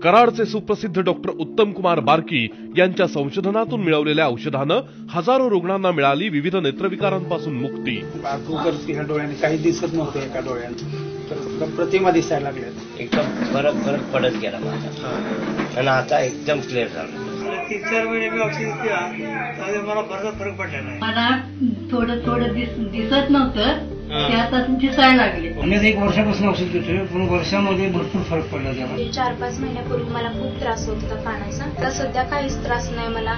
कराडचे सुप्रसिद्ध डॉक्टर उत्तम कुमार बारकी यांच्या संशोधनातून मिळवलेल्या औषधानं हजारो रुग्णांना मिळाली विविध नेत्रविकारांपासून मुक्ती. ह्या डोळ्याने काही दिसत नव्हते, एका डोळ्याने तर प्रतिमा दिसायला लागल्या. एकदम फरक पडत गेला माझा आणि आता एकदम क्लिअर झालं. 3-4 महिने मी औषध केला, मला फरक पडला नाही. मला थोडं दिसत नव्हतं, ते आता दिसायला लागले. मी 1 वर्षापासून औषध घेतोय, पण वर्षामध्ये भरपूर फरक पडला त्याला. 4-5 महिन्यापूर्वी मला खूप त्रास होत होता कानाचा, तर सध्या काहीच त्रास नाही मला.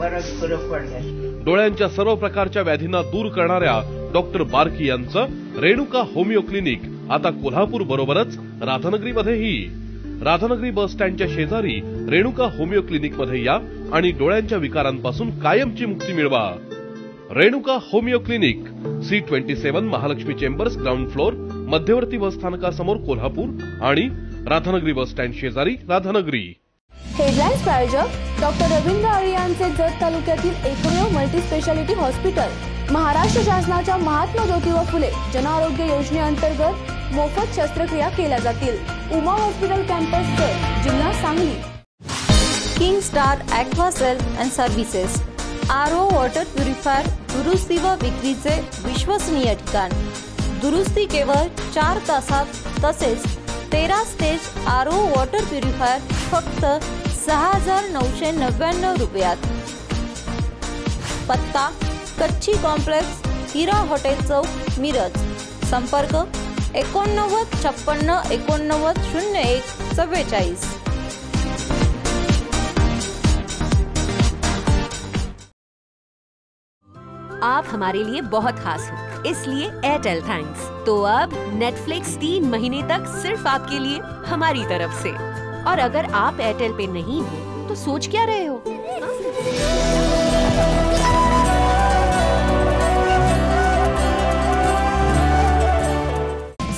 बराच फरक पडला. डोळ्यांच्या सर्व प्रकारच्या व्याधींना दूर करणाऱ्या डॉक्टर बारकी यांचं रेणुका होमिओ क्लिनिक आता कोल्हापूर बरोबरच राधानगरीमध्येही. राधानगरी बस स्टँडच्या शेजारी रेणुका होमिओ क्लिनिक मध्ये या आणि डोळ्यांच्या विकारांपासून कायमची मुक्ती मिळवा. Renuka homeo clinic, C27 Mahalakshmi chambers, ground floor, मध्यवर्ती बस स्थानकासमोर, कोल्हापूर आणि राधानगरी बस स्टँड शेजारी, राधानगरी. हेडलाईन्स प्रायोजक डॉक्टर रवींद्र आर्यांचे जत तालुक्यातील एकमेव मल्टी स्पेशालिटी हॉस्पिटल. महाराष्ट्र शासनाच्या महात्मा ज्योतिबा फुले जनआरोग्य योजनेअंतर्गत मोफत शस्त्रक्रिया केल्या जातील. उमा हॉस्पिटल कॅम्पस जत, जिल्हा Sangli. King star aqua self and services, RO water purifier दुरुस्ती व विक्रीचे विश्वसनीय ठिकाण. दुरुस्ती केवळ 4 तासात, तसेच 13 स्टेज आरओ वॉटर प्युरिफायर फक्त 6,999 रुपयात. पत्ता कच्ची कॉम्प्लेक्स, हिरा हॉटेल चौक, मिरज. संपर्क 89 56 89 01 44. आप हमारे लिए बहुत खास हो, इसलिए एयरटेल थैंक्स. तो अब नेटफ्लिक्स 3 महीने तक सिर्फ आपके लिए हमारी तरफ से. और अगर आप एयरटेल पे नहीं हो तो सोच क्या रहे हो?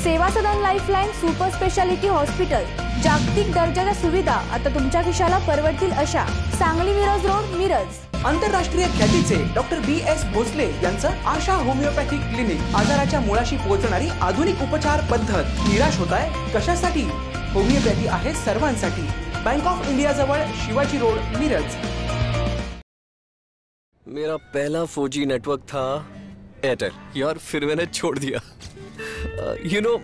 सेवा सदन लाईफलाईन सुपर स्पेशालिटी हॉस्पिटल, जागतिक दर्जाच्या सुविधा आता तुमच्या खिशाला परवडतील अशा. सांगली मिरज रोड, मिरज. आंतरराष्ट्रीय ख्यातीचे डॉक्टर BS भोसले यांचं आशा होमिओपॅथिक क्लिनिक. आजाराच्या मुळाशी पोहोचणारी आधुनिक उपचार पद्धत. निराश होताय कशासाठी? होमिओपॅथी आहे सर्वांसाठी. बँक ऑफ इंडिया जवळ, शिवाजी रोड, मिरज. मेरा पहला 4G नेटवर्क था एयरटेल, यार फिर मैंने छोड़ दिया.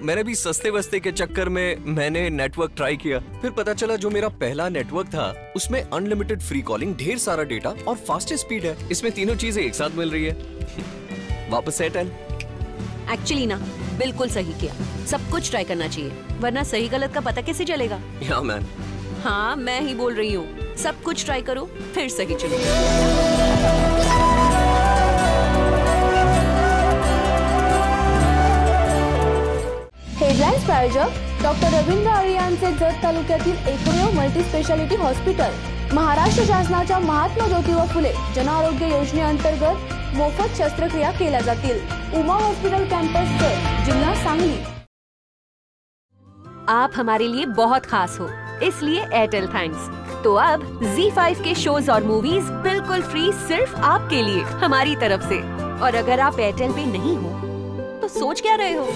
मैंने भी सस्ते वस्ते के चक्कर में मैंने नेटवर्क ट्राई किया. फिर पता चला जो मेरा पहला नेटवर्क था उसमें अनलिमिटेड फ्री कॉलिंग, ढेर सारा डेटा और फास्टेस्ट स्पीड है. इसमें तीनों चीजें एक साथ मिल रही है. वापस एयरटेल. एक्चुअली ना, बिल्कुल सही किया. सब कुछ ट्राई करना चाहिए, वरना सही गलत का पता कैसे चलेगा? या मैन. हाँ, मैं ही बोल रही हूँ. सब कुछ ट्राई करो, फिर सही चलो. हेडलाईन्स प्रायोजक डॉक्टर रवींद्र आळे यांचे जत तालुक्यातील एकमेव मल्टी स्पेशालिटी हॉस्पिटल. महाराष्ट्र शासनाच्या महात्मा ज्योतिबा फुले जनआरोग्य योजनेअंतर्गत मोफत शस्त्रक्रिया केल्या जातील. उमा हॉस्पिटल कॅम्पस जत, जिल्हा सांगली. आप हमारे लिए बहुत खास हो, इसलिए एयरटेल थैंक्स. तो अब ZEE5 के शोज और मूवीज बिल्कुल फ्री सिर्फ आपके लिए हमारी तरफ से. और अगर आप एयरटेल पे नहीं हो तो सोच क्या रहे हो?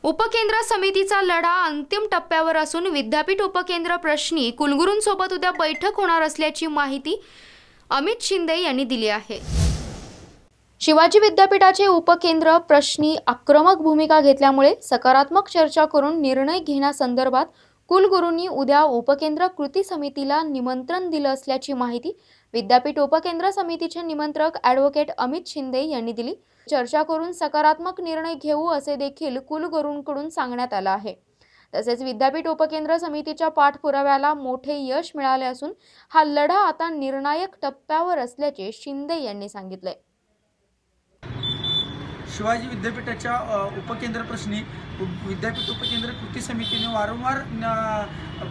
उपकेंद्र समितीचा लढा अंतिम टप्प्यावर असून विद्यापीठ उपकेंद्र प्रश्नी कुलगुरूंसोबत उद्या बैठक होणार असल्याची माहिती अमित शिंदे यांनी दिली आहे. शिवाजी विद्यापीठाचे उपकेंद्र प्रश्नी आक्रमक भूमिका घेतल्यामुळे सकारात्मक चर्चा करून निर्णय घेण्यासंदर्भात कुलगुरूंनी उद्या उपकेंद्र कृती समितीला निमंत्रण दिलं असल्याची माहिती विद्यापीठ उपकेंद्र समितीचे निमंत्रक ॲडव्होकेट अमित शिंदे यांनी दिली. चर्चा करून सकारात्मक निर्णय घेऊ असे देखील कुलगुरूंकडून सांगण्यात आलं आहे. तसेच विद्यापीठ उपकेंद्र समितीच्या पाठपुराव्याला मोठे यश मिळाले असून हा लढा आता निर्णायक टप्प्यावर असल्याचे शिंदे यांनी सांगितले. शिवाजी विद्यापीठाच्या उपकेंद्र प्रश्नी विद्यापीठ उपकेंद्र कृती समितीने वारंवार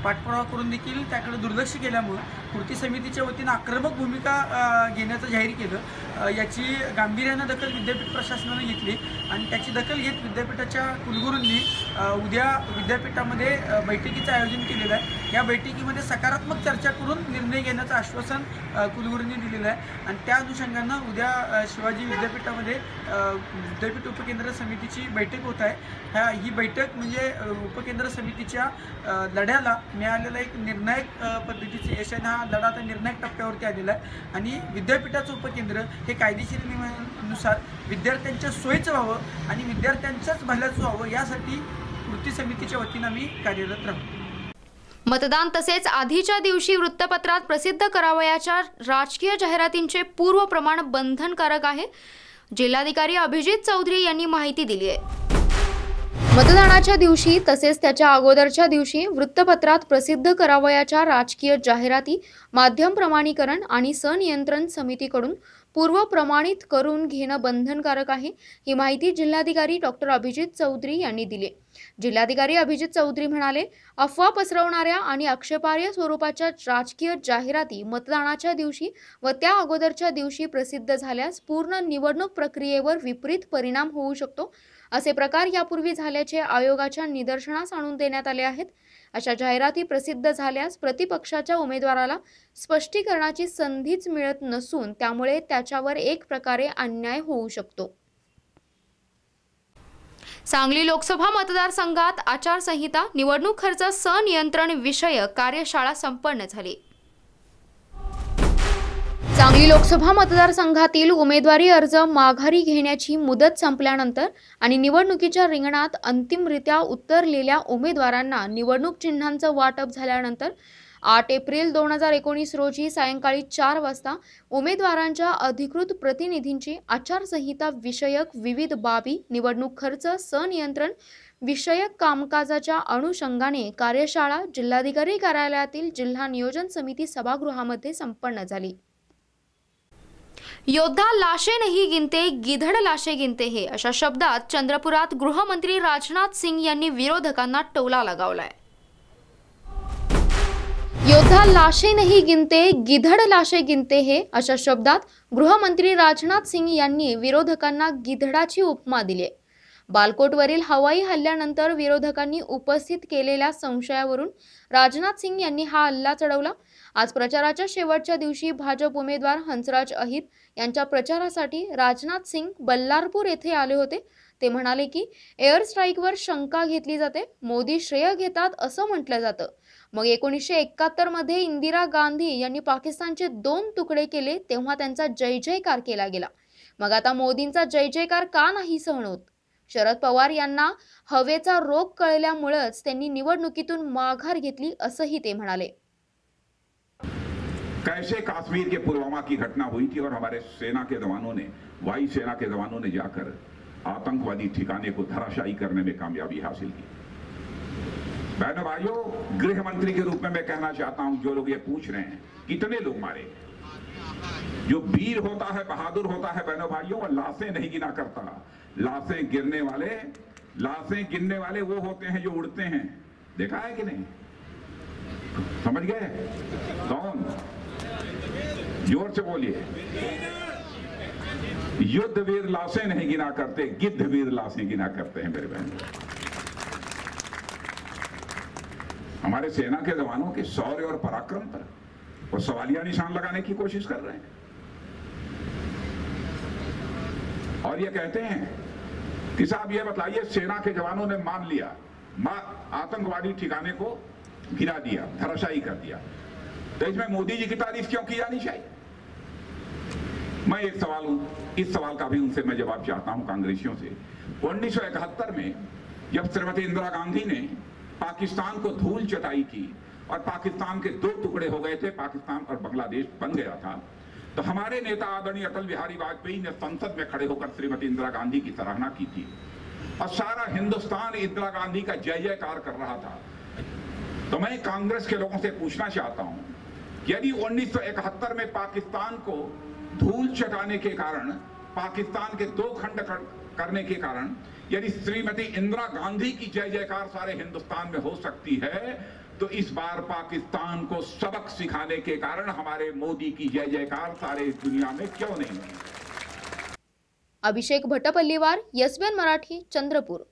पाठपुरावा करून देखील त्याकडे दुर्लक्ष केल्यामुळे कृती समितीच्या वतीनं आक्रमक भूमिका घेण्याचं जाहीर केलं. याची गांभीर्यानं दखल विद्यापीठ प्रशासनाने घेतली आणि त्याची दखल घेत विद्यापीठाच्या कुलगुरूंनी उद्या विद्यापीठामध्ये बैठकीचं आयोजन केलेलं आहे. या बैठकीमध्ये सकारात्मक चर्चा करून निर्णय घेण्याचं आश्वासन कुलगुरूंनी दिलेलं आहे आणि त्या अनुषंगानं उद्या शिवाजी विद्यापीठामध्ये विद्यापीठ उपकेंद्र समितीची बैठक होत आहे. ही बैठक म्हणजे उपकेंद्र समितीच्या लढ्याला मिळालेला एक निर्णायक पद्धतीचे यश आहे. हा लढा आता निर्णायक टप्प्यावरती आलेला आहे आणि विद्यापीठाचं उपकेंद्र हे कायदेशीर नियमानुसार विद्यार्थ्यांच्या सोयीचं व्हावं आणि विद्यार्थ्यांच्याच भल्याचं व्हावं यासाठी कृती समितीच्या वतीनं आम्ही कार्यरत राहू. मतदान तसेच आधीच्या दिवशी वृत्तपत्रात प्रसिद्ध करावयाच्या राजकीय जाहिरातींचे पूर्व प्रमाण बंधनकारक आहे. जिल्हाधिकारी अभिजित चौधरी यांनी माहिती दिली आहे. मतदानाच्या दिवशी तसेच त्याच्या अगोदरच्या दिवशी वृत्तपत्रात प्रसिद्ध करावयाच्या राजकीय जाहिराती माध्यम प्रमाणीकरण आणि संनियंत्रण समितीकडून पूर्व प्रमाणित करून घेणं बंधनकारक आहे. ही माहिती जिल्हाधिकारी डॉक्टर अभिजित चौधरी यांनी दिली. जिल्हाधिकारी अभिजित चौधरी म्हणाले, अफवा पसरवणाऱ्या आणि आक्षेपार्ह स्वरूपाच्या राजकीय जाहिराती मतदानाच्या दिवशी व त्या अगोदरच्या दिवशी प्रसिद्ध झाल्यास पूर्ण निवडणूक प्रक्रियेवर विपरीत परिणाम होऊ शकतो. असे प्रकार यापूर्वी झाल्याचे आयोगाच्या निदर्शनास आणून देण्यात आले आहेत. अशा जाहिराती प्रसिद्ध झाल्यास प्रतिपक्षाच्या उमेदवाराला स्पष्टीकरणाची संधीच मिळत नसून त्यामुळे त्याच्यावर एक प्रकारे अन्याय होऊ शकतो. सांगली लोकसभा मतदारसंघात आचारसंहिता, निवडणूक खर्च संनियंत्रण विषयक कार्यशाळा संपन्न झाली. सांगली लोकसभा मतदारसंघातील उमेदवारी अर्ज माघारी घेण्याची मुदत संपल्यानंतर आणि निवडणुकीच्या रिंगणात अंतिमरित्या उतरलेल्या उमेदवारांना निवडणूक चिन्हांचं वाटप झाल्यानंतर 8 एप्रिल 2019 रोजी सायंकाळी 4 वाजता उमेदवारांच्या अधिकृत प्रतिनिधींची आचारसंहिता विषयक विविध बाबी, निवडणूक खर्च संनियंत्रण विषयक कामकाजाच्या अनुषंगाने कार्यशाळा जिल्हाधिकारी कार्यालयातील जिल्हा नियोजन समिती सभागृहामध्ये संपन्न झाली. योद्धा लाशे नहीं गिनते, गिधड लाशे गिनते हे अशा शब्दात चंद्रपुरात गृहमंत्री राजनाथ सिंग यांनी विरोधकांना टोला लगावलाय. योद्धा लाशे नहीं गिनते, गिधड लाशे गिनते हे अशा शब्दात गृहमंत्री राजनाथ सिंग यांनी विरोधकांना गिधडाची उपमा दिली. बालकोटवरील हवाई हल्ल्यानंतर विरोधकांनी उपस्थित केलेल्या संशयावरून राजनाथ सिंग यांनी हा हल्ला चढवला. आज प्रचाराच्या शेवटच्या दिवशी भाजप उमेदवार हंसराज अहिर यांच्या प्रचारासाठी राजनाथ सिंग बल्लारपूर येथे आले होते. ते म्हणाले की एअर स्ट्राईकवर शंका घेतली जाते, मोदी श्रेय घेतात असं म्हटलं जातं. मग 1971 मध्ये इंदिरा गांधी यांनी पाकिस्तानचे 2 तुकडे केले तेव्हा त्यांचा जय जयकार केला गेला. मग आता मोदींचा जय जयकार का नाही सहन होत? शरद पवार यांना हवेचा रोग कळल्यामुळेच त्यांनी निवडणुकीतून माघार घेतली असंही ते म्हणाले. कैसे कश्मीर के पुलवामा की घटना हुई थी और हमारे सेना के जवानों ने, वायु सेना के जवानों ने जाकर आतंकवादी ठिकाने को धराशायी करने में कामयाबी हासिल की. बहनों भाइयों, गृह मंत्री के रूप में मैं कहना चाहता हूं, जो लोग ये पूछ रहे हैं कितने लोग मारे, जो वीर होता है, बहादुर होता है बहनों भाइयों, वो लाशें नहीं गिना करता. लाशें गिनने वाले वो होते हैं जो उड़ते हैं. देखा है कि नहीं? समझ गए कौन? जोर से बोलिए. युद्ध वीर लाशें नहीं गिना करते, गिद्ध वीर लाशें गिना करते हैं मेरे बहन. हमारे सेना के जवानों के शौर्य और पराक्रम पर वो सवालिया निशान लगाने की कोशिश कर रहे हैं और ये कहते हैं कि साहब ये बताइए, सेना के जवानों ने मान लिया, आतंकवादी ठिकाने को गिरा दिया, धराशायी कर दिया, तो इसमें मोदी जी की तारीफ क्यों की जानी चाहिए? मैं एक सवाल हूं, इस सवाल का भी उनसे मैं जवाब चाहता हूं कांग्रेसियों से. 1971 में जब श्रीमती इंदिरा गांधी ने पाकिस्तान को धूल चटाई की और पाकिस्तान के 2 टुकड़े हो गए थे, पाकिस्तान और बांग्लादेश बन गया था, तो हमारे नेता आदरणीय अटल बिहारी वाजपेयी ने संसद में खड़े होकर श्रीमती इंदिरा गांधी की सराहना की थी और सारा हिंदुस्तान इंदिरा गांधी का जय जयकार कर रहा था. तो मैं कांग्रेस के लोगों से पूछना चाहता हूं कि यदि 1971 में पाकिस्तान को धूल चटाने के कारण, पाकिस्तान के 2 खंड करने के कारण यदि श्रीमती इंदिरा गांधी की जय जयकार सारे हिंदुस्तान में हो सकती है, तो इस बार पाकिस्तान को सबक सिखाने के कारण हमारे मोदी की जय जयकार सारे दुनिया में क्यों नहीं होगी? अभिषेक भट्टपल्लीवार, एसबीएन मराठी, चंद्रपूर.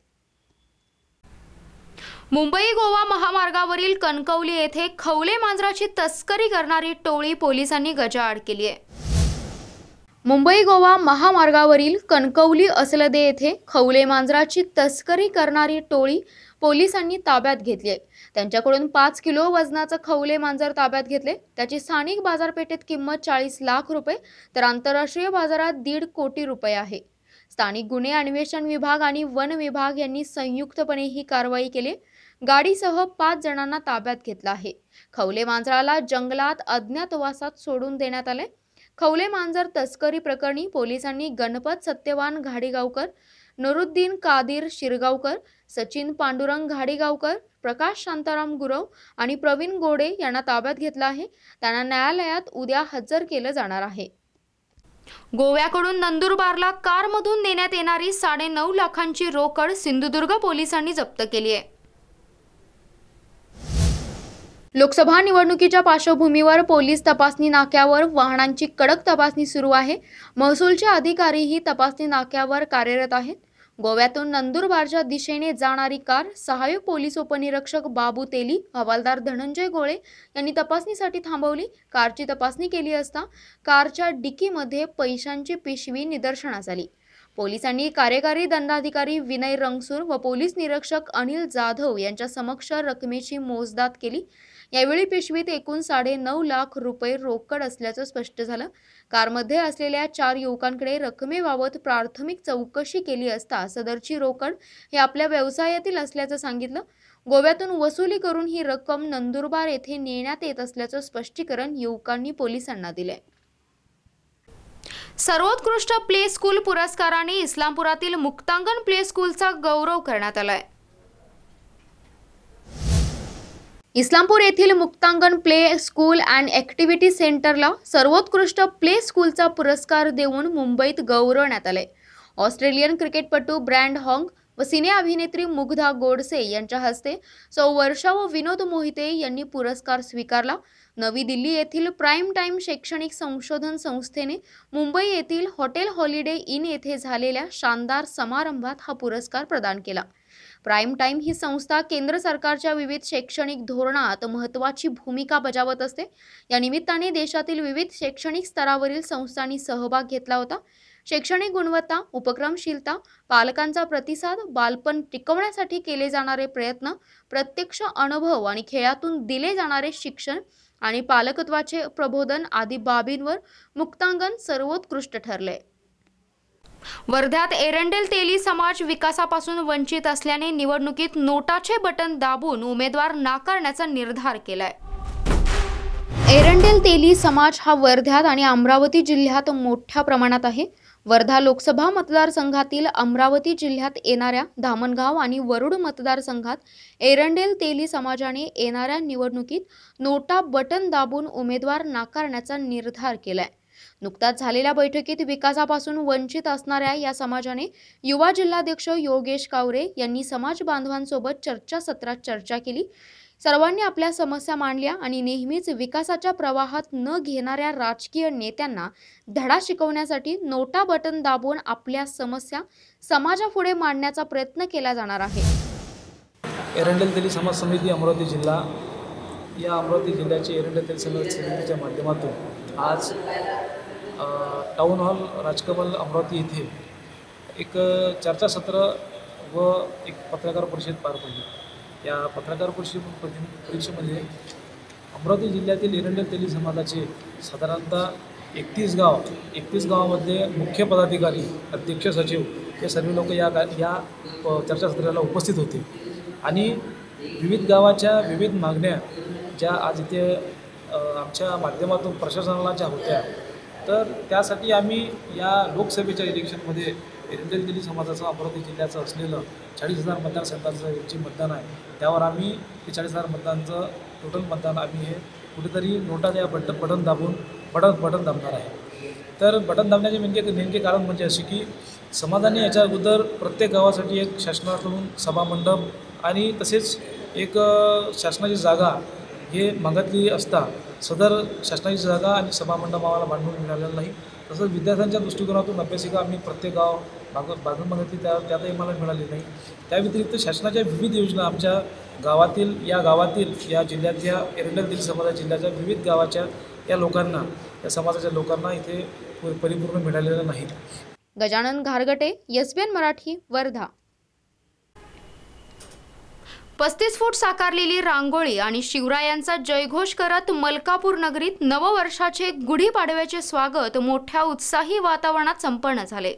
मुंबई गोवा महामार्गावरील कणकवली येथे खवले मांजराची तस्करी करणारी टोळी पोलिसांनी गजाआड केली आहे. मुंबई गोवा महामार्गावरील कणकवली असलदे येथे खवले मांजराची तस्करी करणारी टोळी पोलिसांनी ताब्यात घेतली आहे. त्यांच्याकडून 5 किलो वजनाचं खवले मांजर ताब्यात घेतले. त्याची स्थानिक बाजारपेठेत किंमत 40 लाख रुपये तर आंतरराष्ट्रीय बाजारात 1.5 कोटी रुपये आहे. स्थानिक गुन्हे अन्वेषण विभाग आणि वन विभाग यांनी संयुक्तपणे ही कारवाई केली. गाडीसह 5 जणांना ताब्यात घेतलं आहे. खवले मांजराला जंगलात अज्ञातवासात सोडून देण्यात आले. खवले मांजर तस्करी प्रकरणी पोलिसांनी गणपत सत्यवान घाडीगावकर, नरुद्दीन कादिर शिरगावकर, सचिन पांडुरंग घाडीगावकर, प्रकाश शांताराम गुरव आणि प्रवीण गोडे यांना ताब्यात घेतलं आहे. त्यांना न्यायालयात उद्या हजर केलं जाणार आहे. गोव्याकडून नंदुरबारला कारमधून नेण्यात येणारी 9.5 लाखांची रोकड सिंधुदुर्ग पोलिसांनी जप्त केली आहे. लोकसभा निवडणुकीच्या पार्श्वभूमीवर पोलीस तपासणी नाक्यावर वाहनांची कडक तपासणी सुरू आहे. महसूलचे अधिकारीही तपासणी नाक्यावर कार्यरत आहेत. गोव्यातून नंदुरबारच्या दिशेने जाणारी कार सहाय्यक पोलीस उपनिरीक्षक बाबू तेली, हवालदार धनंजय गोळे यांनी तपासणीसाठी थांबवली. कारची तपासणी केली असता कारच्या डिकीमध्ये पैशांची पिशवी निदर्शनास आली. पोलिसांनी कार्यकारी दंडाधिकारी विनय रंगसूर व पोलीस निरीक्षक अनिल जाधव यांच्या समक्ष रकमेची मोजदाद केली. यावेळी पिशवीत एकूण 9.5 लाख रुपये रोकड असल्याचं स्पष्ट झालं. कारमध्ये असलेल्या 4 युवकांकडे रकमेबाबत प्राथमिक चौकशी केली असता सदरची रोकड हे आपल्या व्यवसायातील असल्याचं सांगितलं. गोव्यातून वसुली करून ही रक्कम नंदुरबार येथे नेण्यात येत असल्याचं स्पष्टीकरण युवकांनी पोलिसांना दिले. सर्वोत्कृष्ट प्ले स्कूल पुरस्काराने इस्लामपुरातील मुक्तांगण प्ले स्कूलचा गौरव करण्यात आलाय. इस्लामपूर येथील मुक्तांगण प्ले स्कूल अँड ॲक्टिव्हिटी सेंटरला सर्वोत्कृष्ट प्ले स्कूलचा पुरस्कार देऊन मुंबईत गौरवण्यात आले. ऑस्ट्रेलियन क्रिकेटपटू ब्रँड हॉंग व सिने अभिनेत्री मुग्धा गोडसे यांच्या हस्ते वर्षा व विनोद मोहिते यांनी पुरस्कार स्वीकारला. नवी दिल्ली येथील प्राईम टाईम शैक्षणिक संशोधन संस्थेने मुंबई येथील हॉटेल हॉलिडे इन येथे झालेल्या शानदार समारंभात हा पुरस्कार प्रदान केला. प्राईम टाईम ही संस्था केंद्र सरकारच्या विविध शैक्षणिक धोरणात महत्त्वाची भूमिका बजावत असते. या निमित्ताने देशातील विविध शैक्षणिक स्तरावरील संस्थांनी सहभाग घेतला होता. शैक्षणिक गुणवत्ता, उपक्रमशीलता, पालकांचा प्रतिसाद, बालपण टिकवण्यासाठी केले जाणारे प्रयत्न, प्रत्यक्ष अनुभव आणि खेळातून दिले जाणारे शिक्षण आणि पालकत्वाचे प्रबोधन आदी बाबींवर मुक्तांगण सर्वोत्कृष्ट ठरले. वर्ध्यात एरंडेल तेली समाज विकासापासून वंचित असल्याने निवडणुकीत नोटाचे बटन दाबून उमेदवार नाकारण्याचा निर्धार केलाय. एरंडेल तेली समाज हा वर्ध्यात आणि अमरावती जिल्ह्यात मोठ्या प्रमाणात आहे. वर्धा लोकसभा मतदारसंघातील अमरावती जिल्ह्यात येणाऱ्या धामणगाव आणि वरुड मतदारसंघात एरंडेल तेली समाजाने येणाऱ्या निवडणुकीत नोटा बटन दाबून उमेदवार नाकारण्याचा निर्धार केलाय. नुकताच झालेल्या बैठकीत विकासापासून वंचित असणाऱ्या या समाजाने युवा जिल्हाध्यक्ष योगेश कावरे यांनी समाज बांधवांसोबत चर्चासत्रात चर्चा केली. सर्वांनी आपल्या समस्या मांडल्या आणि नेहमीच विकासाच्या प्रवाहात न घेणाऱ्या राजकीय नेत्यांना धडा शिकवण्यासाठी नोटा बटन दाबून आपल्या समस्या समाजापुढे मांडण्याचा प्रयत्न केला जाणार आहे. एरंडेल तेली समाज समिती अमरावती जिल्हा या अमरावती जिल्ह्याचे एरंडेल तेली समाज समितीच्या माध्यमातून आज टाउन हॉल राजकमल अमरावती येथे एक चर्चासत्र व एक पत्रकार परिषद पार पडली. या पत्रकार परिषदेमध्ये अमरावती जिल्ह्यातील एरंडेल तेली समाजाचे साधारणतः 31 गावामध्ये मुख्य पदाधिकारी, अध्यक्ष, सचिव हे सर्व लोक या चर्चासत्राला उपस्थित होते आणि विविध गावाच्या विविध मागण्या ज्या आज इथे आमच्या माध्यमातून प्रशासनाला ज्या होत्या, तर त्यासाठी आम्ही या लोकसभेच्या इलेक्शनमध्ये एरंडेल तेली समाजाचं अमरावती जिल्ह्याचं असलेलं 40,000 मतदारसंघाचं जे मतदान आहे त्यावर आम्ही हे 40,000 मतदानचं टोटल मतदान आम्ही हे कुठेतरी नोटा या बटन दाबणार आहे. तर बटन दाबण्याचे नेमके कारण म्हणजे असे की समाजाने याच्या अगोदर प्रत्येक गावासाठी एक शासनाकडून सभामंडप आणि तसेच एक शासनाची जागा हे मागितली असता सदर शासनाची जागा आणि सभामंडप आम्हाला बांधून मिळालेलं नाही. तसंच विद्यार्थ्यांच्या दृष्टिकोनातून अभ्यासिका आम्ही प्रत्येक गाव बांधून मागितली त्यातही मला मिळाली नाही. त्या व्यतिरिक्त शासनाच्या विविध योजना आमच्या गावातील या जिल्ह्यातल्या एरंडेल तेली समाजा जिल्ह्याच्या विविध गावाच्या या समाजाच्या लोकांना इथे परिपूर्ण मिळालेलं नाहीत. गजानन घारगटे, एसबीएन मराठी, वर्धा. 35 फूट साकारलेली रांगोळी आणि शिवरायांचा जयघोष करत मलकापूर नगरीत नववर्षाचे गुढीपाडव्याचे स्वागत मोठ्या उत्साही वातावरणात संपन्न झाले.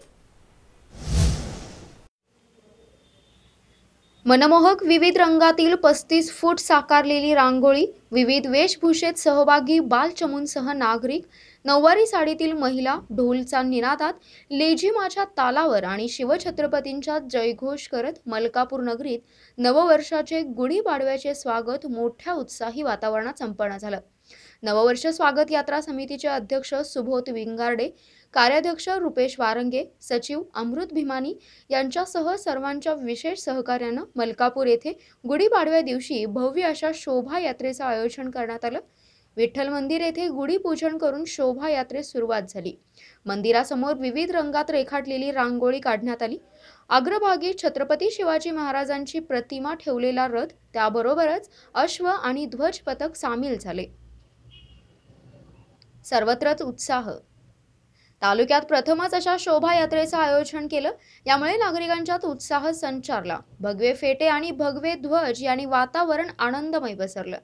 मनमोहक विविध रंगातील 35 फूट साकारलेली रांगोळी, विविध वेशभूषेत सहभागी बालचमूंसह नागरिक, नऊवारी साडीतील महिला, ढोलचा निनादात, लेझिमाच्या तालावर आणि शिवछत्रपतींचा जयघोष करत मलकापूर नगरीत नववर्षाचे गुढीपाडव्याचे स्वागत मोठ्या उत्साही वातावरणात संपन्न झालं. नववर्ष स्वागत यात्रा समितीचे अध्यक्ष सुबोध विंगार्डे, कार्याध्यक्ष रुपेश वारंगे, सचिव अमृत भीमानी यांच्यासह सर्वांच्या विशेष सहकार्यानं मलकापूर येथे गुढीपाडव्या दिवशी भव्य अशा शोभायात्रेचं आयोजन करण्यात आलं. विठ्ठल मंदिर येथे गुढीपूजन करून शोभायात्रेस सुरुवात झाली. मंदिरासमोर विविध रंगात रेखाटलेली रांगोळी काढण्यात आली. अग्रभागी छत्रपती शिवाजी महाराजांची प्रतिमा ठेवलेला रथ, त्याबरोबरच अश्व आणि ध्वज पथक सामील झाले. सर्वत्रच उत्साह. तालुक्यात प्रथमच अशा शोभायात्रेचं आयोजन केलं, यामुळे नागरिकांच्यात उत्साह संचारला. भगवे फेटे आणि भगवे ध्वज यांनी वातावरण आनंदमय पसरलं.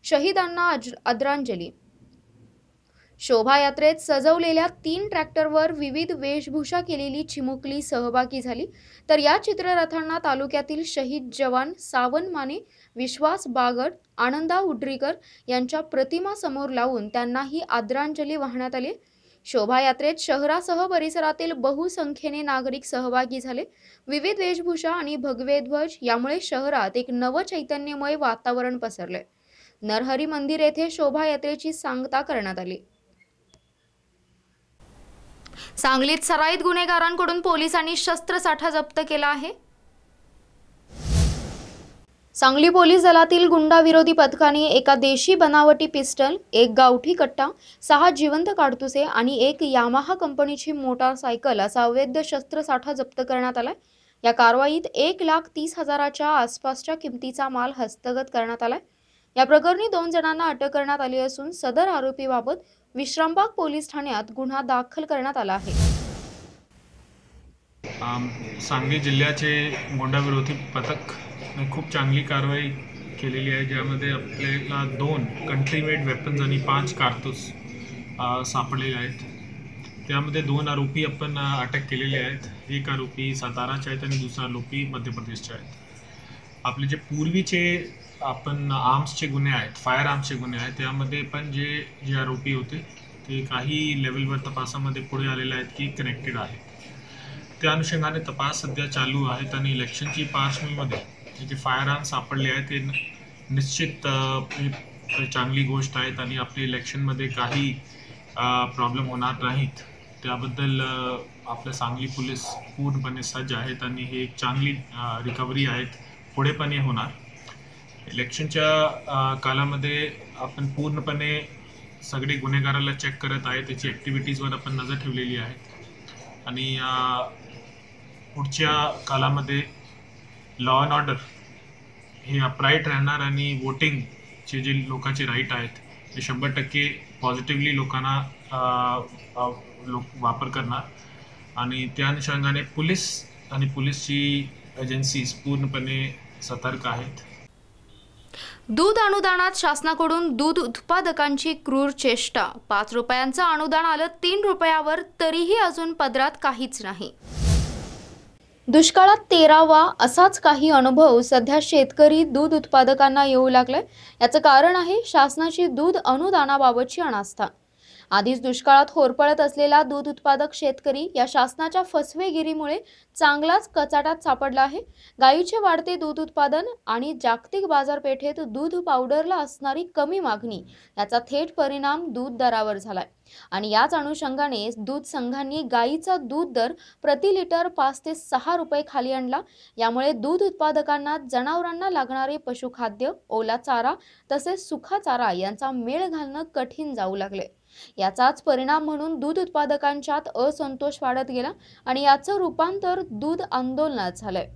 शहीदांना आदरांजली. शोभायात्रेत सजवलेल्या 3 ट्रॅक्टरवर विविध वेशभूषा केलेली चिमुकली सहभागी झाली. तर या चित्ररथांना तालुक्यातील शहीद जवान सावन माने, विश्वास बागड, आनंदा उड्रीकर यांच्या प्रतिमा समोर लावून त्यांनाही आदरांजली वाहण्यात आली. शोभायात्रेत शहरासह परिसरातील बहुसंख्येने नागरिक सहभागी झाले. विविध वेशभूषा आणि भगवे ध्वज यामुळे शहरात एक नवचैतन्यमय वातावरण पसरले. नरहरी मंदिर येथे शोभायात्रेची सांगता करण्यात आली. सांगलीत सराईत गुन्हेगारांकडून पोलिसांनी शस्त्रसाठा जप्त केला आहे. सांगली पोलीस दलातील गुंडाविरोधी पथकाने एका देशी बनावटी पिस्टल, 1 गावठी कट्टा, 6 जिवंत काडतुसे आणि 1 यामाहा कंपनीची मोटारसायकल असा अवैध शस्त्रसाठा जप्त करण्यात आला. या कारवाईत 1,30,000च्या आसपासच्या किमतीचा माल हस्तगत करण्यात आला. या प्रकरणी 2 जणांना अटक करण्यात आली असून सदर आरोपीबाबत विश्रामबाग पोलीस ठाण्यात गुन्हा दाखल करण्यात आला आहे. सांगली जिल्ह्याचे गुंडाविरोधी पथक खूप चांगली कारवाई केलेली आहे, ज्यामध्ये आपल्याला 2 कंट्री मेड वेपन्स आणि 5 कारतूस सापडलेले आहेत. त्यामध्ये 2 आरोपी आपण अटक केलेले आहेत. एक आरोपी साताराचे आहेत आणि दुसरा आरोपी मध्य प्रदेशचे आहेत. आपले जे पूर्वीचे आपण आर्म्सचे गुन्हे आहेत, फायर आर्म्सचे गुन्हे आहेत, त्यामध्ये पण जे आरोपी होते ते काही लेवलवर तपासामध्ये पुढे आलेले आहेत की कनेक्टेड आहे. त्या अनुषंगाने तपास सध्या चालू आहेत आणि इलेक्शनची पार्श्वभूमीमध्ये जे फायर आर्म्स सापडले आहेत ते निश्चित चांगली गोष्ट आहेत आणि आपल्या इलेक्शनमध्ये काही प्रॉब्लेम होणार नाहीत. त्याबद्दल आपल्या सांगली पोलीस पूर्णपणे सज्ज आहेत आणि हे एक चांगली रिकव्हरी आहेत. पुढे पण हे होणार. इलेक्शनच्या कालामध्ये आपण पूर्णपणे सगळे गुन्हेगाराला चेक करत आहे, त्याची ॲक्टिव्हिटीजवर आपण नजर ठेवलेली आहे आणि पुढच्या कालामध्ये लॉ अँड ऑर्डर हे अपराईट राहणार आणि वोटिंगचे जे लोकांचे राईट आहेत ते 100% पॉझिटिव्हली लोकांना वापर करणार आणि त्या अनुषंगाने पोलीस आणि पोलीसची एजन्सीज पूर्णपणे सतर्क आहेत. दूध अनुदानात शासनाकडून दूध उत्पादकांची क्रूर चेष्टा. 5 रुपयांचं अनुदान आलं 3 रुपयावर, तरीही अजून पदरात काहीच नाही. दुष्काळात 13वा असाच काही अनुभव सध्या शेतकरी दूध उत्पादकांना येऊ लागलाय. याचं कारण आहे शासनाची दूध अनुदानाबाबतची अनास्था. आधीच दुष्काळात होरपळत असलेला दूध उत्पादक शेतकरी या शासनाच्या फसवेगिरीमुळे चांगलाच कचाट्यात सापडला आहे. गायीचे वाढते दूध उत्पादन आणि जागतिक बाजारपेठेत दूध पावडरला असणारी कमी मागणी याचा थेट परिणाम दूध दरावर झालाय आणि याच अनुषंगाने दूध संघांनी गायीचा दूध दर प्रति लिटर 5 ते 6 रुपये खाली आणला. यामुळे दूध उत्पादकांना जनावरांना लागणारे पशुखाद्य, ओला चारा तसेच सुखा चारा यांचा मेळ घालणं कठीण जाऊ लागले. याचाच परिणाम म्हणून दूध उत्पादकांच्यात असंतोष वाढत गेला आणि याचं रूपांतर दूध आंदोलनात झालंय.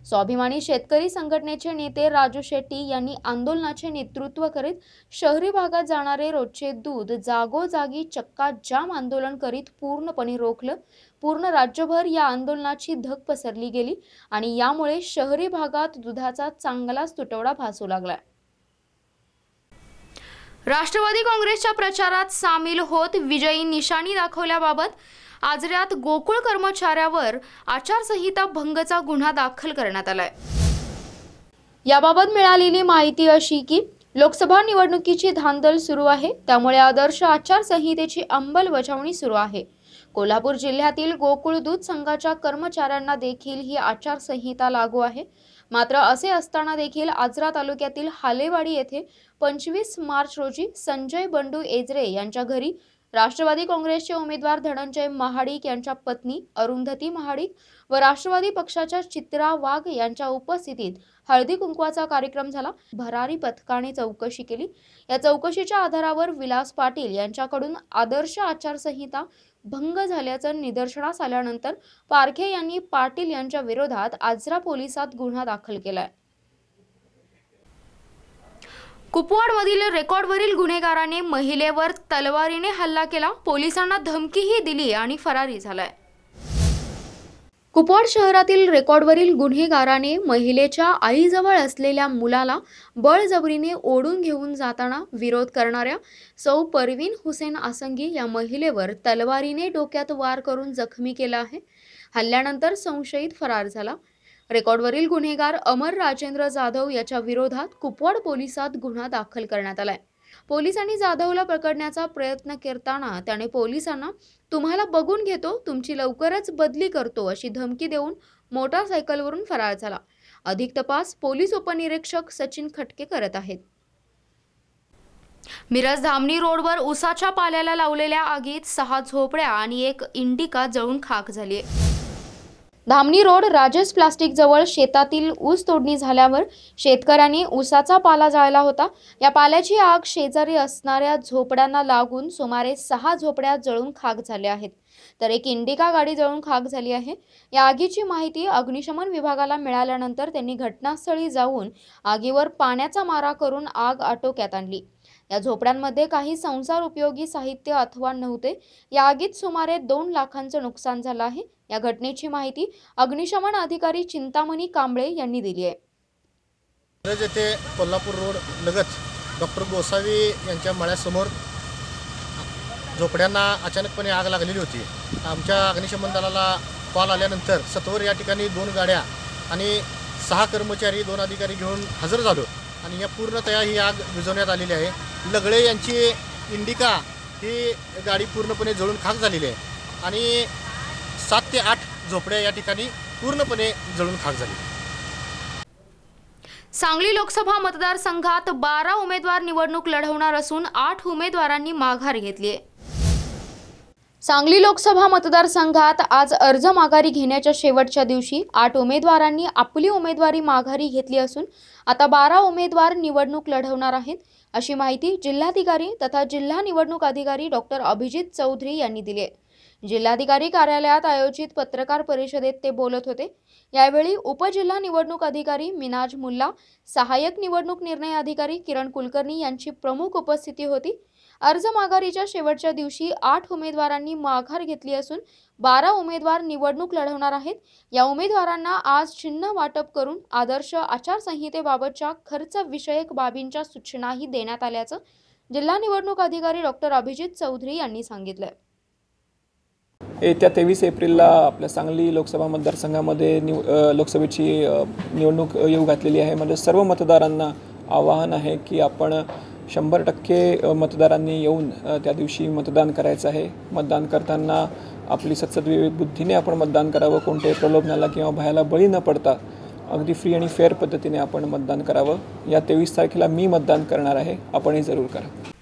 स्वाभिमानी शेतकरी संघटनेचे नेते राजू शेट्टी यांनी आंदोलनाचे नेतृत्व करीत शहरी भागात जाणारे रोजचे दूध जागोजागी चक्का जाम आंदोलन करीत पूर्णपणे रोखलं. पूर्ण राज्यभर या आंदोलनाची धग पसरली गेली आणि यामुळे शहरी भागात दुधाचा चांगलाच तुटवडा भासू लागला. राष्ट्रवादी काँग्रेसच्या प्रचारात सामील होत विजयी निशाणी दाखवल्याबाबत आजऱ्यात गोकुळ कर्मचाऱ्यावर आचारसंहिता भंगचा गुन्हा दाखल करण्यात आलाय. याबाबत मिळालेली माहिती अशी की लोकसभा निवडणुकीची धांदल सुरू आहे, त्यामुळे आदर्श आचारसंहितेची अंमलबजावणी सुरू आहे. कोल्हापूर जिल्ह्यातील गोकुळ दूध संघाच्या कर्मचाऱ्यांना देखील ही आचारसंहिता लागू आहे. मात्र असे असताना देखील आजरा तालुक्यातील हालेवाडी येथे 25 मार्च रोजी संजय बंडू एजरे यांच्या घरी राष्ट्रवादी काँग्रेसचे उमेदवार धनंजय महाडिक यांच्या पत्नी अरुंधती महाडिक व राष्ट्रवादी पक्षाच्या चित्रा वाघ यांच्या उपस्थितीत हळदी कुंकवाचा कार्यक्रम झाला. भरारी पथकाने चौकशी केली. या चौकशीच्या आधारावर विलास पाटील यांच्याकडून आदर्श आचारसंहिता भंग झाल्याचं निदर्शनास आल्यानंतर पारखे यांनी पाटील यांच्या विरोधात आजरा पोलिसात गुन्हा दाखल केलाय. कुपवाडमधील रेकॉर्डवरील गुन्हेगाराने महिलेवर तलवारीने हल्ला केला. पोलिसांना धमकीही दिली आणि फरारी झालाय. कुपवाड शहरातील रेकॉर्डवरील गुन्हेगाराने महिलेच्या आईजवळ असलेल्या मुलाला बळजबरीने ओढून घेऊन जाताना विरोध करणाऱ्या सौ परवीन हुसेन आसंगी या महिलेवर तलवारीने डोक्यात वार करून जखमी केला आहे. हल्ल्यानंतर संशयित फरार झाला. रेकॉर्डवरील गुन्हेगार अमर राजेंद्र जाधव याच्या विरोधात कुपवाड पोलिसात गुन्हा दाखल करण्यात आलाय. पोलिसांनी जाधवला पकडण्याचा प्रयत्न करताना त्याने पोलिसांना तुम्हाला बघून घेतो, तुमची लवकरच बदली करतो अशी धमकी देऊन मोटारसायकलवरून फरार झाला. अधिक तपास पोलीस उपनिरीक्षक सचिन खटके करत आहेत. मिरज धामणी रोडवर उसाच्या पाल्याला लावलेल्या आगीत 6 झोपड्या आणि 1 इंडिका जळून खाक झाली. धामणी रोड राजेश प्लास्टिक जवळ शेतातील ऊस तोडणी झाल्यावर शेतकऱ्यांनी ऊसाचा पाला जाळला होता. या पाल्याची आग शेजारी असणाऱ्या झोपड्यांना लागून सुमारे 6 झोपड्या जळून खाक झाल्या आहेत, तर 1 इंडिका गाडी जळून खाक झाली आहे. या आगीची माहिती अग्निशमन विभागाला मिळाल्यानंतर त्यांनी घटनास्थळी जाऊन आगीवर पाण्याचा मारा करून आग आटोक्यात आणली. या झोपड्यांमध्ये काही संसार उपयोगी साहित्य अथवा नव्हते. या आगीत सुमारे 2 लाखांचं नुकसान झालं आहे. या घटनेची माहिती अग्निशमन अधिकारी चिंतामणी कांबळे यांनी दिली आहे. मिरज येथे कोल्हापूर रोड लगत डॉक्टर गोसावी यांच्या मळ्यासमोर झोपड्यांना अचानकपणे आग लागलेली होती. आमच्या अग्निशमन दलाला कॉल आल्यानंतर सत्वर या ठिकाणी 2 गाड्या आणि 6 कर्मचारी 2 अधिकारी घेऊन हजर झालो आणि या पूर्णतया ही आग विझवण्यात आलेली आहे. लगळे यांची इंडिका ही गाडी पूर्णपणे जळून खाक झालेली आहे आणि 7 ते 8 झोपड्या या ठिकाणी पूर्णपणे जळून खाक झाली. सांगली लोकसभा मतदारसंघात 12 उमेदवार निवडणूक लढवणार असून 8 उमेदवारांनी माघार घेतली आहे. सांगली लोकसभा मतदारसंघात आज अर्ज माघारी घेण्याच्या शेवटच्या दिवशी 8 उमेदवारांनी आपली उमेदवारी माघारी घेतली असून आता 12 उमेदवार निवडणूक लढवणार आहेत, अशी माहिती जिल्हाधिकारी तथा जिल्हा निवडणूक अधिकारी डॉक्टर अभिजित चौधरी यांनी दिली आहे. जिल्हाधिकारी कार्यालयात आयोजित पत्रकार परिषदेत ते बोलत होते. यावेळी उपजिल्हा निवडणूक अधिकारी मिनाज मुल्ला, सहाय्यक निवडणूक निर्णय अधिकारी किरण कुलकर्णी यांची प्रमुख उपस्थिती होती. अर्ज माघारीच्या शेवटच्या दिवशी 8 उमेदवारांनी माघार घेतली असून 12 उमेदवार निवडणूक लढवणार आहेत. या उमेदवारांना आज चिन्ह वाटप करून आदर्श आचारसंहितेबाबतच्या खर्च विषयक बाबींच्या सूचनाही देण्यात आल्याचं जिल्हा निवडणूक अधिकारी डॉक्टर अभिजित चौधरी यांनी सांगितलं. येत्या 23 एप्रिलला आपल्या सांगली लोकसभा मतदारसंघामध्ये लोकसभेची निवडणूक येऊ घातलेली आहे. म्हणजे सर्व मतदारांना आवाहन आहे की आपण 100% मतदारांनी येऊन त्या दिवशी मतदान करायचं आहे. मतदान करताना आपली सद्विवेक बुद्धीने आपण मतदान करावं. कोणत्याही प्रलोभनाला किंवा भयाला बळी न पडता अगदी फ्री आणि फेअर पद्धतीने आपण मतदान करावं. या 23 तारखेला मी मतदान करणार आहे, आपणही जरूर करा.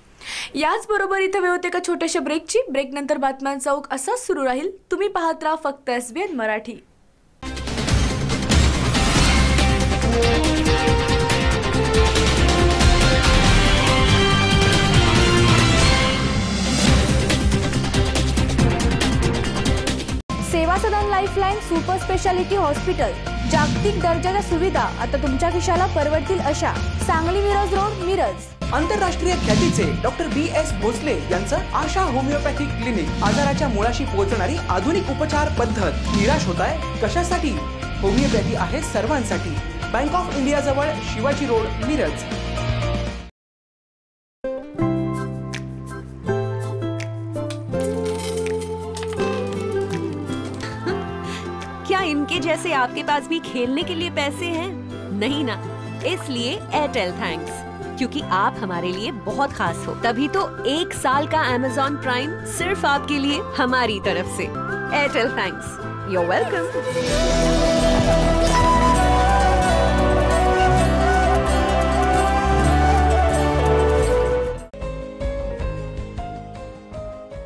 याचबरोबर इथं वेळ होते का छोट्याशा ब्रेकची. ब्रेक नंतर बातम्यांचा ओघ असाच सुरू राहील. तुम्ही पाहत राहा फक्त SBN मराठी. सेवा सदन लाईफलाईन सुपर स्पेशालिटी हॉस्पिटल. जागतिक दर्जाच्या सुविधा आता तुमच्या खिशाला परवडतील अशा. सांगली मिरज रोड, मिरज. आंतरराष्ट्रीय ख्यातीचे डॉक्टर BS भोसले यांचं आशा होमिओपॅथिक क्लिनिक. आजाराच्या मुळाशी पोहोचणारी आधुनिक उपचार पद्धत. निराश होताय कशासाठी? होमिओपॅथी आहे सर्वांसाठी. बँक ऑफ इंडिया जवळ, शिवाजी रोड, मिरज. क्या इनके जैसे आपके पास भी खेलने के लिए पैसे हैं? नहीं ना, इसलिए एयरटेल थैंक्स। क्योंकि आप हमारे लिए बहुत खास हो। तभी तो 1 साल का Amazon प्राइम सिर्फ आपके लिए हमारी तरफ से। Airtel thanks, you are welcome.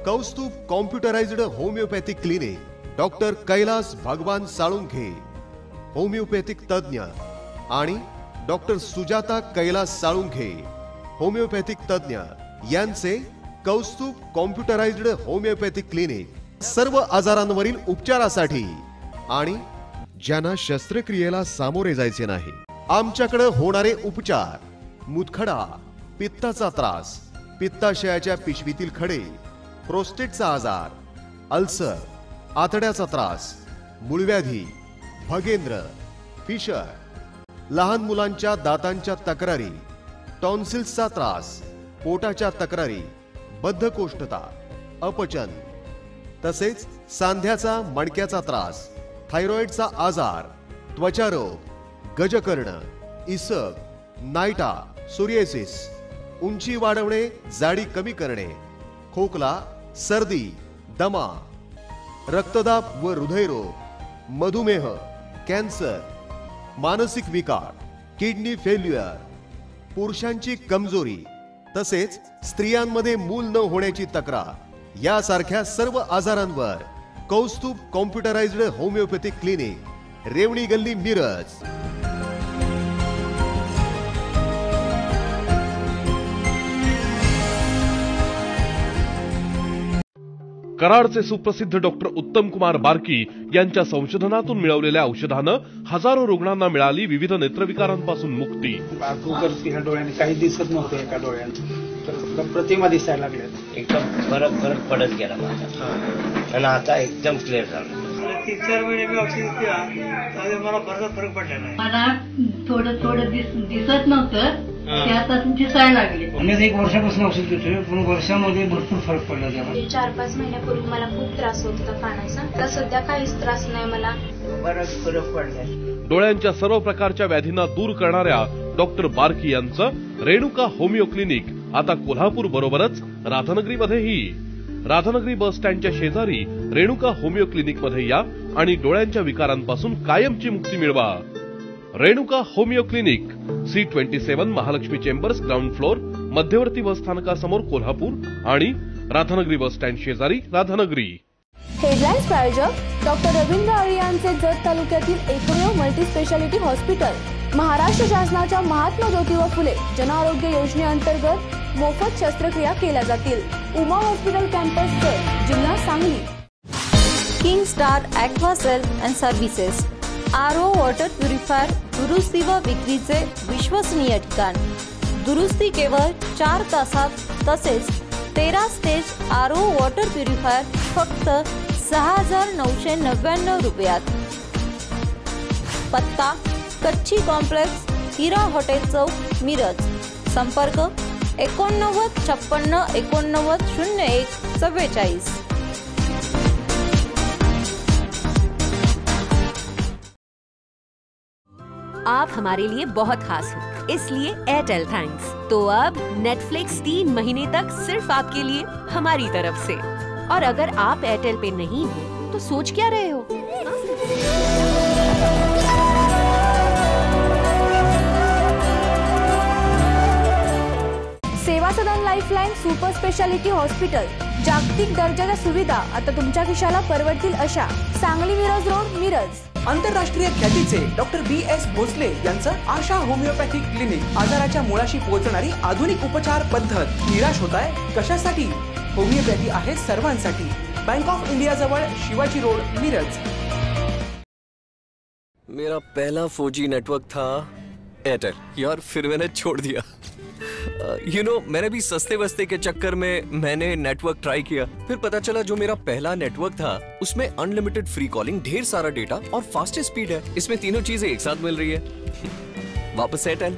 Kaustubh computerised homeopathic clinic doctor Kailas Bhagwan Salunkhe, homeopathic तज्ञ, आणि डॉक्टर सुजाता कैलास साळुंखे, होमिओपॅथिक तज्ञ यांचे कौस्तुभ कॉम्प्युटराइज्ड होमिओपॅथिक क्लिनिक सर्व आजारांवरील उपचारासाठी आणि ज्यांना शस्त्रक्रियेला सामोरे जायचे नाही, आमच्याकडे होणारे उपचार: मुतखडा, पित्ताचा त्रास, पित्ताशयाच्या पिशवीतील खडे, प्रोस्टेटचा आजार, अल्सर, आतड्याचा त्रास, मूळव्याधी, भगेंद्र, फिशर, लहान मुलांच्या दातांच्या तक्रारी, टॉन्सिल्सचा त्रास, पोटाच्या तक्रारी, बद्धकोष्ठता, अपचन, तसेच सांध्याचा मणक्याचा त्रास, थायरॉइडचा आजार, त्वचारोग, गजकर्ण, इसक, नायटा, सोरियासिस, उंची वाढवणे, जाडी कमी करणे, खोकला, सर्दी, दमा, रक्तदाब व हृदयरोग, मधुमेह, कॅन्सर, मानसिक विकार, किडनी फेल्युअर, पुरुषांची कमजोरी, तसेच स्त्रियांमध्ये मूल न होण्याची तक्रार यासारख्या सर्व आजारांवर कौस्तुभ कॉम्प्युटराइज्ड होमिओपॅथिक क्लिनिक, रेवणी गल्ली, मिरज। कराडचे सुप्रसिद्ध डॉक्टर उत्तम कुमार बारकी यांच्या संशोधनातून मिळवलेल्या औषधानं हजारो रुग्णांना मिळाली विविध नेत्रविकारांपासून मुक्ती। ह्या डोळ्याने काही दिसत नव्हतं, एका डोळ्यात तर प्रतिमा दिसायला लागल्या, एकदम फरक पडत गेला माझा आणि आता एकदम क्लिअर झालं। 3-4 महिने मी औषध केला, मला बराच फरक पडला नाही। मला थोडं दिसत नव्हतं, ते आता दिसायला लागले। मी 1 वर्षापासून औषध घेतोय, पण वर्षामध्ये भरपूर फरक पडला त्याला। 4-5 महिन्यापूर्वी मला खूप त्रास होत होता कानाचा, तर सध्या काहीच त्रास नाही, मला बराच फरक पडला। डोळ्यांच्या सर्व प्रकारच्या व्याधींना दूर करणाऱ्या डॉक्टर बारकी यांचं रेणुका होमिओ क्लिनिक आता कोल्हापूर बरोबरच राधानगरीमध्येही। राधानगरी बस स्टँडच्या शेजारी रेणुका होमिओ क्लिनिक मध्ये या आणि डोळ्यांच्या विकारांपासून कायमची मुक्ती मिळवा। Renuka homeo clinic, C27 Mahalakshmi chambers, ground floor, मध्यवर्ती बस स्थानकासमोर, कोल्हापूर आणि राधानगरी बस स्टँड शेजारी, राधानगरी। हेडलाईन्स प्रायोजक डॉक्टर रवींद्र आळे यांचे जत तालुक्यातील एकमेव मल्टी स्पेशालिटी हॉस्पिटल, महाराष्ट्र शासनाच्या महात्मा ज्योतिबा फुले जनआरोग्य योजनेअंतर्गत मोफत शस्त्रक्रिया केल्या जातील। उमा हॉस्पिटल कॅम्पस, जिल्हा Sangli. King star aqua sale and services, RO water purifier दुरुस्ती व विक्रीचे विश्वसनीय ठिकाण। दुरुस्ती केवळ 4 तासात, तसेच 13 स्टेज आरो वॉटर प्युरिफायर फक्त 6,999 रुपयात। पत्ता कच्ची कॉम्प्लेक्स, हिरा हॉटेल चौक, मिरज। संपर्क 89 56 89 01 44। आप हमारे लिए बहुत खास हो, इसलिए एयरटेल थैंक्स। तो अब नेटफ्लिक्स 3 महीने तक सिर्फ आपके लिए हमारी तरफ से। और अगर आप एयरटेल पे नहीं हो तो सोच क्या रहे हो? सेवा सदन लाईफलाईन सुपर स्पेशालिटी हॉस्पिटल, जागतिक दर्जाच्या सुविधा आता तुमच्या खिशाला परवडतील अशा। सांगली मिरज रोड, मिरज। आंतरराष्ट्रीय ख्यातीचे डॉक्टर BS भोसले यांचं आशा होमिओपॅथिक क्लिनिक, आजाराच्या मुळाशी पोहोचणारी आधुनिक उपचार पद्धत। निराश होताय कशासाठी? होमिओपॅथी आहे सर्वांसाठी। बँक ऑफ इंडिया जवळ, शिवाजी रोड, मिरज। मेरा पहला 4G नेटवर्क था एयरटेल, यार फिर मैंने छोड़ दिया। मैंने भी सस्ते वस्ते के चक्कर में मैंने नेटवर्क ट्राई किया, फिर पता चला जो मेरा पहला नेटवर्क था उसमें अनलिमिटेड फ्री कॉलिंग, ढेर सारा डेटा और फास्टेस्ट स्पीड है। इसमें तीनों चीजें एक साथ मिल रही है। वापस एयरटेल।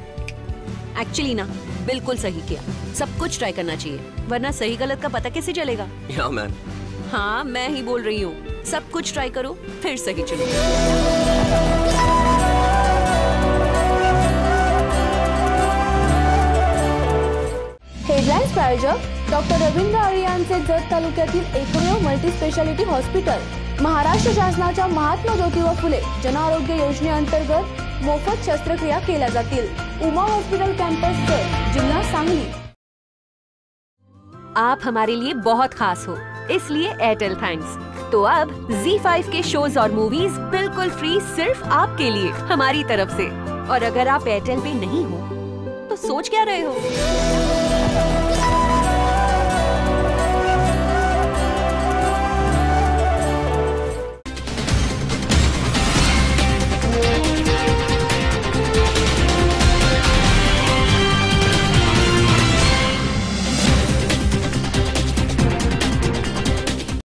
एक्चुअली ना, बिल्कुल सही किया। सब कुछ ट्राई करना चाहिए, वरना सही गलत का पता कैसे चलेगा? या मैन। हाँ, मैं ही बोल रही हूँ, सब कुछ ट्राई करो फिर सही चलो। हेडलाईन्स प्रायोजक डॉक्टर रवींद्र आळे यांचे जत तालुक्यातील एकमेव मल्टी स्पेशालिटी हॉस्पिटल. महाराष्ट्र शासनाच्या महात्मा ज्योतिबा फुले जनआरोग्य योजनेअंतर्गत मोफत शस्त्रक्रिया केल्या जातील. उमा हॉस्पिटल कैंपस जत, जिल्हा सांगली. आप हमारे लिए बहुत खास हो, इसलिए एयरटेल थैंक्स. तो अब ZEE5 के शोज और मूवीज बिल्कुल फ्री सिर्फ आपके लिए हमारी तरफ से. और अगर आप एयरटेल पे नहीं हो तो सोच क्या रहे हो?